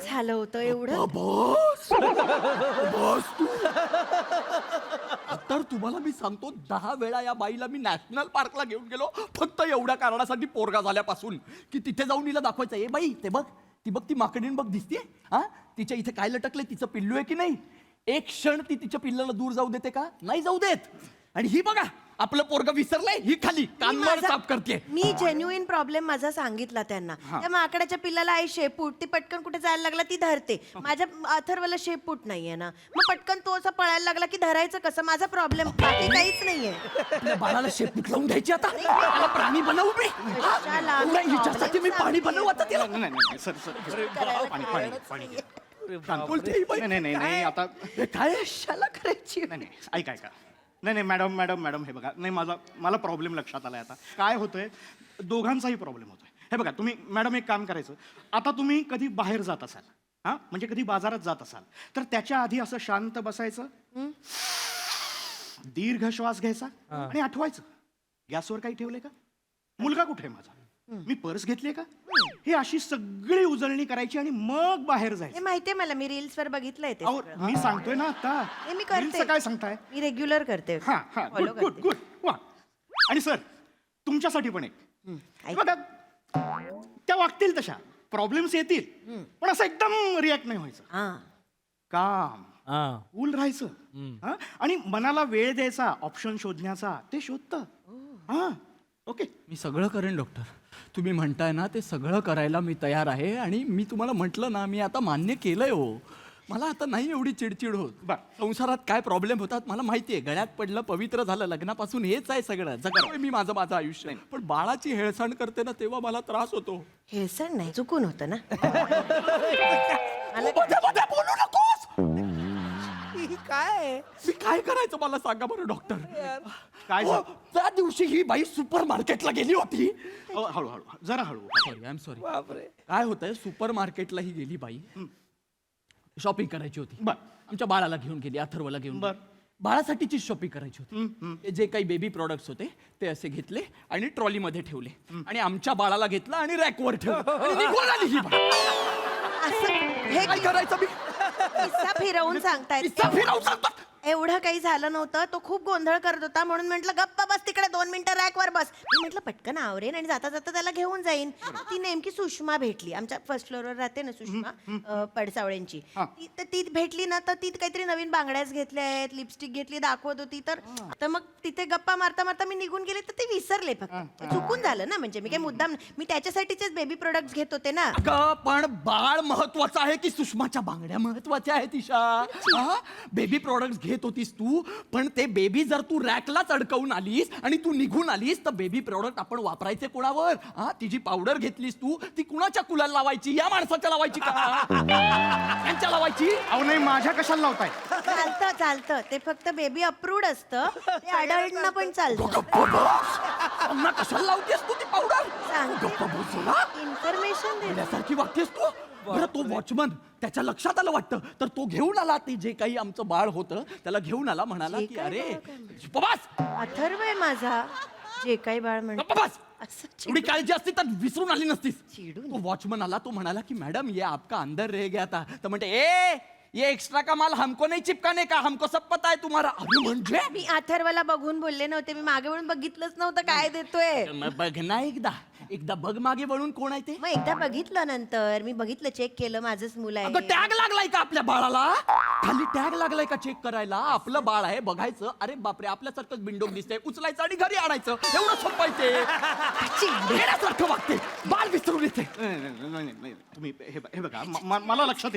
झालं होतं एवढं. बस तू. तर तुम्हाला मी सांगतो, 10 वेळा या बाईला मी नॅशनल पार्कला घेऊन गेलो, फक्त एवढ्या कारणासाठी, पोरगा झाल्यापासून, की तिथे जाऊन हिला दाखवायचं, ए बाई ते बघ ती माकडीन बघ दिसतीये, हा तिच्या इथे काय लटकले, तिचं पिल्लू आहे की नाही. एक क्षण ती तिच्या पिल्लाला दूर जाऊ देते का? नाही जाऊ देत. आणि ही बघा, आपलं पोरग विसरलंय ही खाली कानमड साफ करते. मी जेन्युइन प्रॉब्लेम माझा सांगितला त्यांना. त्या माकडाच्या पिल्लाला आहे शेपूट, ती पटकन कुठे जायला लागला ती धरते. माझ्या अथर्वला शेपूट नाहीये ना, मग पटकन तो असा पळायला लागला की धरायचं कसं, माझा प्रॉब्लेम बाकी काहीच नाहीये. आपल्या बाळाला शेपूट लावून द्यायची आता, त्याला प्राणी बनवू मी. हा? कशाला? एवढा हिच्यासाठी मी पाणी बनवू आता तिला. नाही सर पाणी बोलते ही बाई. नाही आता हे काय कशाला करायची? नाही ऐका नाही मॅडम हे बघा, नाही मला प्रॉब्लेम लक्षात आलाय आता. काय होतंय, दोघांचाही प्रॉब्लेम होतोय. हे बघा तुम्ही मॅडम एक काम करायचं, आता तुम्ही कधी बाहेर जात असाल, हा म्हणजे कधी बाजारात जात असाल, तर त्याच्या आधी असं शांत बसायचं, दीर्घ श्वास घ्यायचा आणि आठवायचं गॅसवर काही ठेवलंय का, मुलगा कुठे आहे माझा, मी पर्स घेतली का, ही अशी सगळी उजळणी करायची आणि मग बाहेर हे जायचं. माहितीये मला, मी रील्स वर बघितलंय ते अहो, सगळं. मी सांगतोय ना आता. हे मी करते. रील्सचं काय सांगताय? मी रेग्युलर करते. हा Follow गुड करते. वा. आणि सर तुमच्यासाठी पण एक, ऐक. बघा त्या वागतील तशा, प्रॉब्लेम्स येतील पण असं एकदम रिॲक्ट नाही व्हायचं. हा. काम कूल राहायचं, हा? आणि मनाला वेळ द्यायचा, ऑप्शन शोधण्याचा, ते शोधतं. हा ओके. मी सगळं करेन डॉक्टर, तुम्ही म्हणताय ना ते सगळं करायला मी तयार आहे. आणि मी तुम्हाला म्हटलं ना, मी आता मान्य केलंय हो. मला आता नाही एवढी चिडचिड होत. बर. संसारात काय प्रॉब्लेम होतात मला माहितीये, गळ्यात पडलं पवित्र झालं, लग्नापासून हेच आहे सगळं, जगतोय मी माझं आयुष्य. पण बाळाची हेळसांड करते ना तेव्हा मला त्रास होतो. हे सण नाही, चुकून होतं ना. मध्ये बोलू नकोस. काय मी काय करायचं मला सांगा बरं डॉक्टर. काय हो, त्या दिवशी ही बाई सुपर मार्केटला गेली होती. हळूहळू जरा हळू. Sorry I am sorry. काय होतंय, सुपर मार्केटला ही गेली बाई, शॉपिंग करायची होती. बर. आमच्या बाळाला घेऊन गेली, अथर्वला घेऊन बर. गेली. बाळासाठीची शॉपिंग करायची होती. ते जे काही बेबी प्रोडक्ट्स होते ते असे घेतले आणि ट्रॉलीमध्ये ठेवले आणि आमच्या बाळाला घेतलं आणि रॅकवर ठेवलं आणि निघून आली ही बाई. असं हे काय करायचं मी? किस्सा फिरवून सांगतायत. किस्सा फिरवून सांगतो. एवढं काही झालं नव्हतं, तो खूप गोंधळ करत होता म्हणून म्हटलं गप्प बस तिकडे 2 मिनिटं रॅकवर बस. मी म्हटलं पटकन आवरेन आणि जाता जाता त्याला घेऊन जाईन. ती नेमकी सुषमा भेटली, आमच्या फर्स्ट फ्लोअरवर राहते ना सुषमा पडसावळ्यांची. ती भेटली ना, तर ती काहीतरी नवीन बांगड्याच घेतल्या आहेत, लिपस्टिक घेतली, दाखवत होती. तर मग तिथे गप्पा मारता मारता मी निघून गेले, तर ते विसरले. फक्त चुकून झालं ना, म्हणजे मी काही मुद्दाम, मी त्याच्यासाठीचेच बेबी प्रोडक्ट घेत होते ना. अगं, पण बाळ महत्वाचं आहे की सुषमाच्या बांगड्या महत्वाच्या आहेत ईशा? बेबी प्रोडक्ट घेत होतीस तू, पण ते बेबी जर तू रॅकलाच अडकवून आलीस आणि तू निघून आलीस तर बेबी प्रोडक्ट आपण वापरायचे कोणावर? ती जी पावडर घेतलीस तू ती कुणाच्या कुलाला लावायची? या माणसाच्या लावायची का त्यांच्या लावायची? अहो नाही, माझ्या कशाला लावताय? चालतं ते फक्त बेबी अप्रूव्ड असतं, ते अडल्टना पण चालतं. त्यांना कशाला लावतेस तू ती पावडर? इन्फॉर्मेशन दे. यासारखी वागतेस तू. बरं, तो वॉचमन त्याच्या लक्षात आलं वाटतं, तर तो घेऊन आला, ते जे काही आमचं बाळ होतं त्याला घेऊन आला, म्हणाला जे की काही अरे बाळ काय बस अथर्व आहे माझा, जे काही बाळ म्हणतो. बस, असं एवढी काळजी असती तर विसरून आली नसतीस. चिडून. तो वॉचमन आला, तो म्हणाला की मॅडम ये आपका अंदर रह गया था. तर म्हणते ये एक्स्ट्रा का माल हमको नहीं चिपकाने का, हमको सब पता है तुम्हारा. अरे म्हणजे मी अथर्वला बघून बोलले नव्हते, मी मागे वळून बघितलंच नव्हतं काय देतोय. मग बघ ना एकदा बघ मागे वळून कोण आहे ते. मग एकदा बघितलं, नंतर मी बघितलं, चेक केलं, माझंच मुलं अगं, आहे. टॅग लागलाय का आपल्या बाळाला? खाली टॅग लागलाय का चेक करायला? आपलं बाळ आहे बघायचं, अरे बापरे आपल्यासारखंच बिंडोक दिसतंय, उचलायचं आणि घरी आणायचं, एवढं सोपायचे. येण्यासारखं वागते, बाळ विसरून येते. नाही, तुम्ही हे बघा, मला लक्षात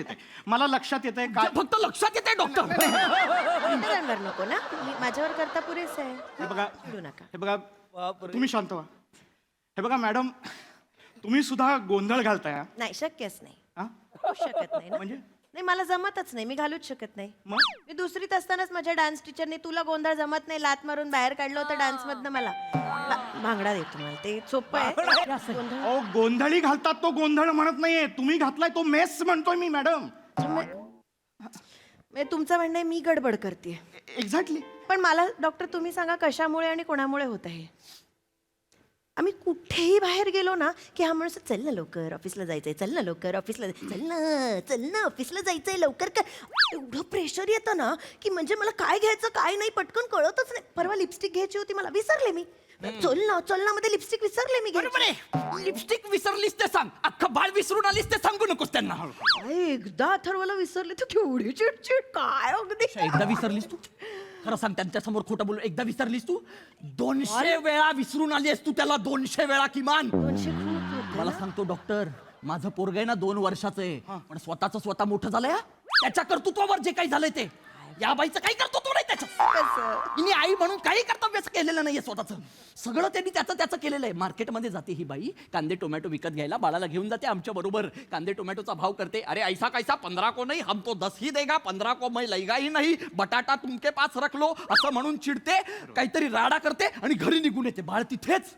येतंय काय. फक्त लक्षात येते डॉक्टर. डॉक्टरांवर नको ना, माझ्यावर करता पुरेस आहे. हे बघा, चिडू नका. हे बघा, तुम्ही शांत व्हा. हे बघा मॅडम, तुम्ही सुद्धा गोंधळ घालताय हा? नाही, शक्यच नाही. हा? होऊच शकत नाही ना. म्हणजे? नाही, मला जमतच नाही, मी घालूच शकत नाही. मग? मी दुसरीत असतानाच माझ्या डान्स टीचरने तुला गोंधळ जमत नाही लात मारून बाहेर काढलं होतं डान्स मधनं मला. भांगडा देतो मला, ते सोपं आहे. गोंधळ. अहो, गोंधळी घालतात तो गोंधळ म्हणत नाहीये, तुम्ही घातलाय तो मेस म्हणतोय मी मॅडम. म्हणजे तुमचं म्हणणं आहे मी गडबड करते. एक्झॅक्टली. पण मला डॉक्टर तुम्ही सांगा कशामुळे आणि कोणामुळे होत आहे? आम्ही कुठेही बाहेर गेलो ना की हा माणूस चल ना लवकर ऑफिसला जायचंय, चल ना लवकर ऑफिसला, चल ना ऑफिसला जायचंय लवकर. काय एवढं प्रेशर येतं ना की म्हणजे मला काय घ्यायचं काय नाही पटकन कळतच नाही. परवा लिपस्टिक घ्यायची होती मला, विसरले मी. चल ना मध्ये लिपस्टिक विसरले मी. बरोबर आहे, लिपस्टिक विसरलीस ते सांग, अख्खं बाळ विसरून आलीस ते सांगू नकोस त्यांना. एकदा अथर्वला विसरले तर केवढी चिडचिड, काय अगदी. एकदा विसरलीस तू? खरं सांग त्यांच्यासमोर खोटं बोलू. एकदा विसरलीस तू? 200 वेळा विसरून आली आहेस तू त्याला, 200 वेळा किमान. 200 खूप होतं मला ना. सांगतो डॉक्टर, माझं पोरग आहे ना 2 वर्षाचं आहे, पण स्वतः मोठं झालंय हा. त्याच्या कर्तृत्वावर जे काही झालंय ते, या बाईचं काही कर्तृत्व नाही त्याच्यात. हिने आई म्हणून काही कर्तव्यच केलेलं नाहीये स्वतःचं. सगळं त्यांनी त्याचं केलेलं आहे. मार्केटमध्ये जाते ही बाई, कांदे टोमॅटो विकत घ्यायला, बाळाला घेऊन जाते आमच्या बरोबर. कांदे टोमॅटोचा भाव करते. अरे ऐसा कैसा 15 को नहीं, हम तो 10 ही देगा, 15 को मैं लईगा ही नहीं, बटाटा तुमके पास रख लो असं म्हणून चिडते, काहीतरी राडा करते आणि घरी निघून येते. बाळ तिथेच.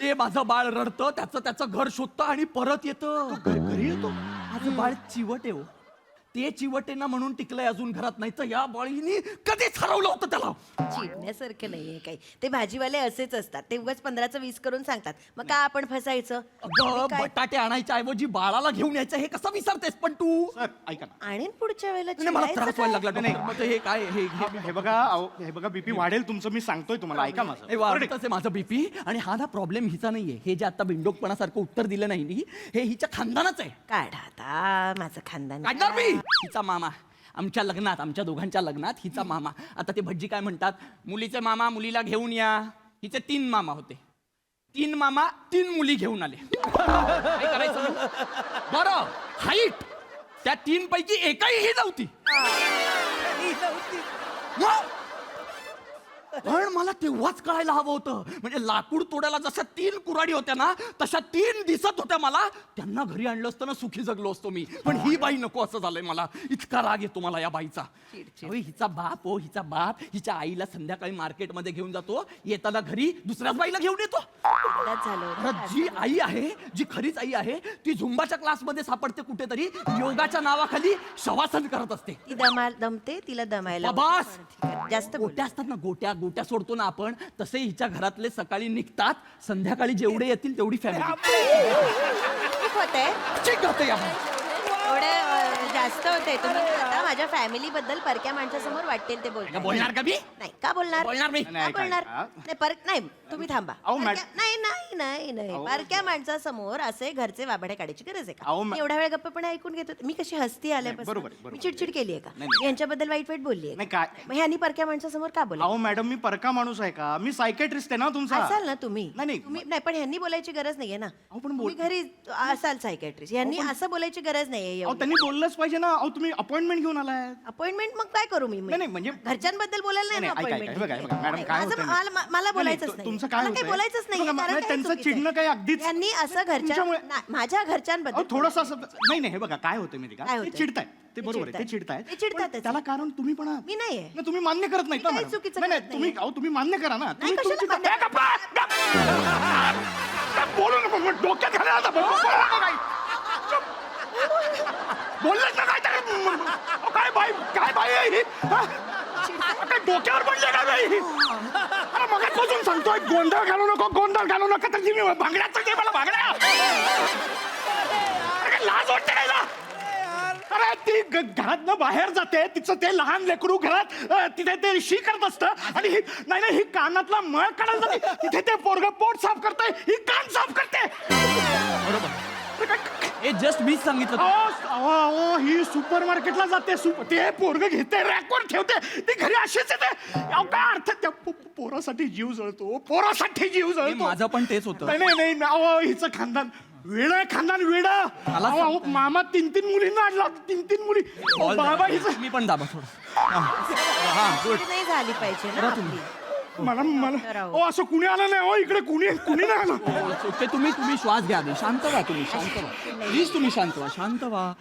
ते माझं बाळ रडतं, त्याचं घर शोधतं आणि परत येतं. घरी येतो. माझं बाळ चिवट आहे हो. ते चिवटेना म्हणून टिकलंय अजून घरात, नाही तर या बाळीने कधीच हरवलं होतं त्याला. चिडण्यासारखं नाहीये काही. ते भाजीवाले असेच असतात, ते उगाच 15चं 20 करून सांगतात. मग का आपण फसायचं? अगं, काय- बटाटे आणायच्या ऐवजी बाळाला घेऊन यायचं हे कसं विसरतेस पण तू? ऐका ना. आणीन पुढच्या वेळेला. नाही, मला चिडायचं त्रास व्हायला काय? लागला डॉक्टर. मग ते हे काय हे बघा अहो, हे बघा बीपी वाढेल तुमचं, मी सांगतोय तुम्हाला, ऐका माझं. हे वाढतच आहे माझं बीपी. आणि हा ना प्रॉब्लेम हिचा नाहीये. हे जे आता बिंडोकपणासारखं उत्तर दिलं नाही नी, हे हिच्या खानदानाच आहे. काढा आता माझं खानदान. काढणार मी. हिचा मामा आमच्या लग्नात, आमच्या दोघांच्या लग्नात हिचा मामा. आता ते भटजी काय म्हणतात, मुलीचे मामा मुलीला घेऊन या. हिचे 3 मामा होते. 3 मामा 3 मुली घेऊन आले. काय करायचं मग? बरं, हाईट त्या 3 पैकी एकही ही नव्हती. मग? पण मला तेव्हाच कळायला हवं होतं. म्हणजे लाकूड तोडायला जशा 3 कुऱ्हाडी होत्या ना, तशा 3 दिसत होत्या मला. त्यांना घरी आणलं असतं ना, सुखी जगलो असतो मी. पण ही बाई नको असं झालंय मला. इतका राग येतो मला या बाईचा. अहो, हिचा बाप हो, हिचा बाप हिच्या आईला संध्याकाळी मार्केटमध्ये घेऊन जातो, येताना घरी दुसऱ्याच बाईला घेऊन येतो. एकदाच झालं होतं. अरे, जी आई आहे, जी खरीच आई आहे, ती झुंबाच्या क्लासमध्ये सापडते कुठेतरी, योगाच्या नावाखाली शवासन करत असते. ती दमते, तिला दमायला. बाबास! ठीक आहे, जास्त बोल. गोट्या असतात ना, गोट्या सोडतो ना आपण, तसे हिच्या घरातले सकाळी निघतात, संध्याकाळी जेवढे येतील तेवढी फॅमिली. खूप होतंय. एवढे जास्त होते. तुम्ही आता माझ्या फॅमिली बद्दल परक्या माणसासमोर वाटेल ते बोलता. बोलणार का मी? नाही का बोलणार? बोलणार मी. का नाही, बोलणार? ऐका. नाही तुम्ही थांबा. अहो, परक्या- नाही परक्या माणसासमोर असे घरचे वाबडे काढायची गरज आहे अहो, का? मी एवढा वेळ गप्पा ऐकून घेतो. मी कशी हसती आल्यापासून. बरोबर. मी चिडचिड केली आहे का? नाही. मी यांच्याबद्दल वाईट बोलली नाही, काय? मग ह्यांनी परक्या माणसासमोर का बोला? अहो मॅडम, मी परका माणूस आहे का? मी सायकेट्रिस्ट आहे ना तुमचा. असाल ना तुम्ही. नाही. नाही पण ह्यांनी बोलायची गरज नाहीये ना. अहो, पण तुम्ही घरी असाल सायकॅट्रिस्ट. यांनी असं बोलायची गरज नाहीये. अहो त्यांनी बोललंच पाहिजे ना. अहो तुम्ही अपॉइंटमेंट घेऊन आलाय. अपॉइंटमेंट मग काय करू मी? नाही, म्हणजे- घरच्यांबद्दल बोलायला नाही ना नाही, ऐका, अपॉइंटमेंट. हे बघा, मॅडम, काय होतंय ना? मला नाही, बोलायचंच नाही, नाही. तुमचं काय मला काही होतंय? बोलायचंच नाही. बघा, कारण नाही, काय त्यांचं चुकीचं आहे? चिडणं काही अगदीच- यांनी असं तुमच्यामुळे- माझ्या घरच्यांबद्दल. अहो थोडंसं असं नाही, हे बघा काय होतं माहिती काय का? ते होतंय? चिडतायत. ते ते बरोबर आहे, ते चिडतायत. चिडतायत. ते चिडतातच. पण त्याला कारण तुम्ही पण आहात. मी नाहीये. नाही, तुम्ही मान्य करत नाही मी ना काही मॅडम. चुकीचं नाही, करत तुम्ही नाहीये. तुम्ही मान्य करा ना. तुम्ही कशाला तुमची- मान्य ए, गप्पा! बोलू नका, मग डोक्यात घाला आता. बोलू नका काही. बोललेच ना काय काय बाई आहे ही? हा? काय डोक्यावर पडले का बाई? अरे मग पासून सांगतोय गोंधळ घालू नका तर ती मी भांगड्याचं ते मला भांगड्या. अरे लाज वाटते काय ना? अरे ती घरात बाहेर जाते, तिचं ते लहान लेकरू घरात तिथे ते शी करत असतं आणि नाही ही कानातला मळ काढायला जाते, तिथे ते पोरग पोट साफ करतंय, ही कान साफ करते. हे जस्ट मीच सांगितलं. अहो ही सुपर मार्केटला जाते, ते पोरग घेते, रॅकवर ठेवते, ती घरी अशीच येते. अहो काय अर्थ? त्या पोरासाठी जीव जळतो, पोरासाठी जीव जळतो. माझं पण तेच होतं. नाही अहो हिचं खानदान वेळ आहे, खानदान वेळ. अहो मामा 3 मुलींना आणला, 3 मुली. अहो, बाबा हिचं मी पण दाबा थोडं. चिड नाही झाली पाहिजे ना आपली. मला असं कुणी आलं नाही. हो इकडे कुणी नाही आलं. ते तुम्ही श्वास घ्या आधी. शांत व्हा तुम्ही, शांत व्हा प्लीज. तुम्ही शांत व्हा.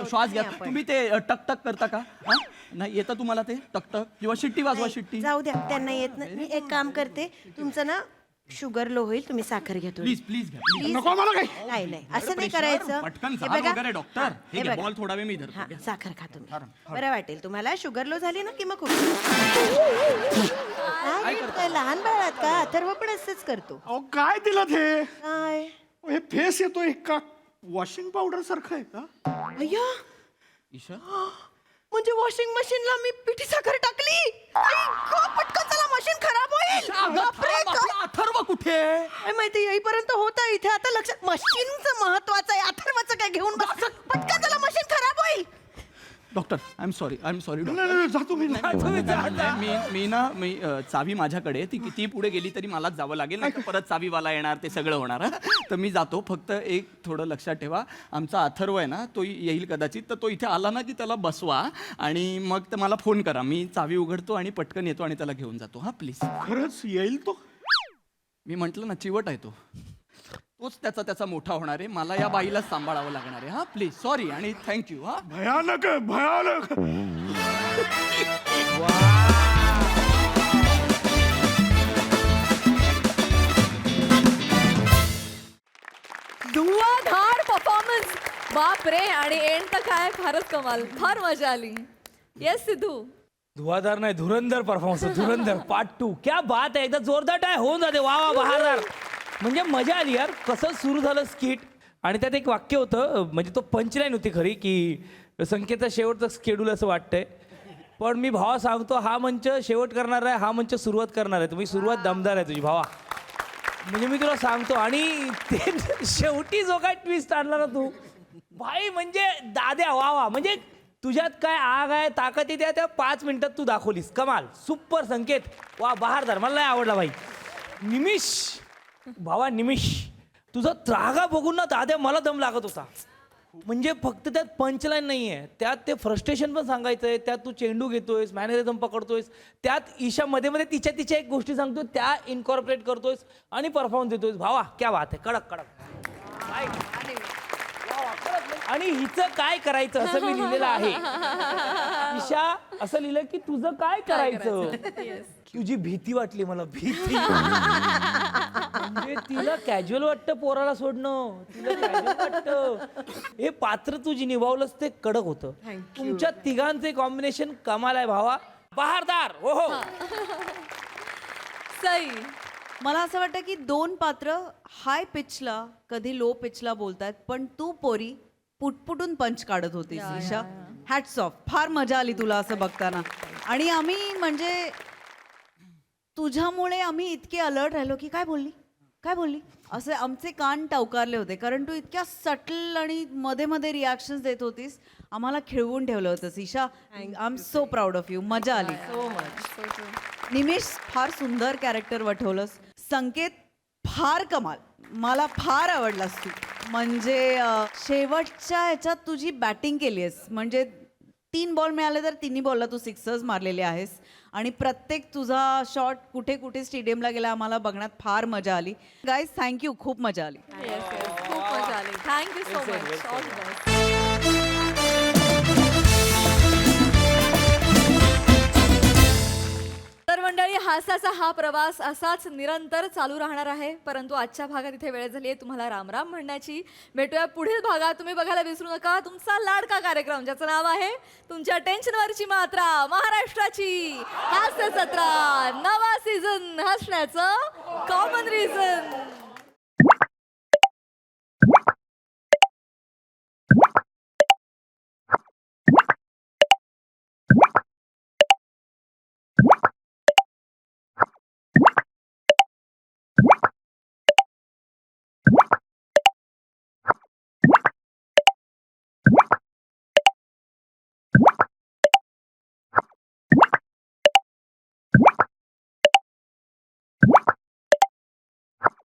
श्वास घ्या. तुम्ही ते टक करता का? हा? नाही येतं तुम्हाला ते टक किंवा शिट्टी वाजवा, शिट्टी? जाऊ द्या, त्यांना येत नाही. मी एक काम करते, तुमचं ना शुगर लो होईल, तुम्ही साखर घ्या थोडी. प्लीज घ्या. Please. नको मला काही. नाही असं नाही करायचं. पटकन हे जाल बघा. वगैरे डॉक्टर. हा, हे हे घ्या, बघा. बॉल थोडा वेळ मी धरतो. हा, साखर खा तुम्ही, बरं वाटेल तुम्हाला. शुगर लो झाली ना की मग खूप काय लहान बाळात का? अथर्व पण असंच करतो. अहो काय दिलं ते? काय हे फेस येतोय का वॉशिंग पावडर सारखं आहे का? अय्या, ईशा म्हणजे वॉशिंग मशीनला मी पिठी साखर टाकली. आई गं, पटकन चला, मशीन खराब होईल. बापरे, काय अथर्व कुठे? काय माहिती, येईपर्यंत होता इथे. आता लक्षात, मशीनचं महत्वाचं आहे. अथर्वाचं काय घेऊन बस. पटकन चला, मशीन खराब होईल. डॉक्टर आय एम सॉरी जातो मी मी चावी माझ्याकडे ती किती पुढे गेली तरी मलाच जावं लागेल नाही का परत चावीवाला येणार ते सगळं होणार हं? तर मी जातो फक्त एक थोडं लक्षात ठेवा आमचा अथर्व आहे ना तो येईल कदाचित तर तो इथे आला ना की त्याला बसवा आणि मग तर मला फोन करा मी चावी उघडतो आणि पटकन येतो आणि त्याला घेऊन जातो हा प्लीज खरंच येईल तो? मी म्हंटल ना चिवट आहे तो तोच त्याचा मोठा होणार आहे मला या बाईलाच सांभाळावं लागणार आहे हा प्लीज सॉरी आणि थँक्यू हा भयानक आहे, भयानक. धुवाधार परफॉर्मन्स बाप रे. आणि एंड तर काय फारच कमाल, फार मजा आली. येस सिद्धू. धुवाधार नाही धुरंधर परफॉर्मन्स धुरंधर पार्ट 2 क्या बात आहे एकदा जोरदार टाय होऊन जाते वा वा बहारदार. म्हणजे मजा आली यार कसं सुरू झालं स्किट आणि त्यात एक वाक्य होतं म्हणजे तो पंचलाईन होती खरी की संकेतचा शेवटचं शेड्यूल असं वाटतंय पण मी भावा सांगतो हा मंच शेवट करणार आहे हा मंच सुरुवात करणार आहे तुम्ही सुरुवात दमदार आहे तुझी भावा म्हणजे मी तुला सांगतो आणि ते शेवटी जो काय ट्विस्ट आणला ना तू भाई म्हणजे दाद्या वा वा म्हणजे तुझ्यात काय आग आहे ताकद आहे त्या 5 मिनिटात तू दाखवलीस कमाल सुपर संकेत वा बहारदार मला लय आवडला भाई. निमिष भावा निमिष तुझा त्रागा बघून ना दाद्या मला दम लागत होता म्हणजे फक्त त्यात पंचलाईन नाही आहे त्यात ते फ्रस्ट्रेशन पण सांगायचं आहे त्यात तू चेंडू घेतोयस मॅनेरिझम पकडतोयस त्यात ईशा मध्ये मध्ये तिच्या एक गोष्टी सांगतोय त्या इन्कॉर्पोरेट करतोयस आणि परफॉर्मन्स देतोयस भावा क्या बात आहे कडक कडक काय? आणि हिचं काय करायचं असं मी लिहिलेलं आहे ईशा असं लिहिलं की तुझं काय करायचं तुझी भीती वाटली मला भीती म्हणजे तिला कॅज्युअल वाटतं पोराला सोडणं तिला कॅज्युअल वाटतं हे पात्र तुझी निभावलंच ते कडक होतं तुमच्या तिघांचे कॉम्बिनेशन कमाल आहे भावा बहारदार हो हो सई. मला असं वाटतं की 2 पात्र हाय पिचला कधी लो पिचला बोलतात पण तू पोरी पुटपुटून पंच काढत होतीस ईशा. Hats off. फार मजा आली तुला असं बघताना आणि आम्ही म्हणजे तुझ्यामुळे आम्ही इतके अलर्ट राहिलो की काय बोलली असे आमचे कान टवकारले होते कारण तू इतक्या सटल आणि मध्ये मध्ये रिॲक्शन्स देत होतीस आम्हाला खिळवून ठेवलं होतं Isha. I am so proud of you. मजा आली. So much. निमिष फार सुंदर कॅरेक्टर वठवलंस. संकेत फार कमाल मला फार आवडलास तू म्हणजे शेवटच्या ह्याच्यात तुझी बॅटिंग केली आहेस म्हणजे 3 बॉल मिळाले तर 3 बॉलला तू 6 मारलेले आहेस आणि प्रत्येक तुझा शॉट कुठे कुठे स्टेडियमला गेला आम्हाला बघण्यात फार मजा आली. गाईज थँक्यू खूप मजा आली. खूप मजा आली. Thank you so much. All the best. तर मंडळी हास्याचा हा प्रवास असाच निरंतर चालू राहणार आहे परंतु आजच्या भागात इथे वेळ झाली आहे तुम्हाला रामराम म्हणण्याची. भेटूया पुढील भागात. तुम्ही बघायला विसरू नका तुमचा लाडका कार्यक्रम ज्याचं नाव आहे तुमच्या टेन्शनवरची मात्रा महाराष्ट्राची हास्य जत्रा. नवा सीझन हसण्याचं कॉमन रिझन.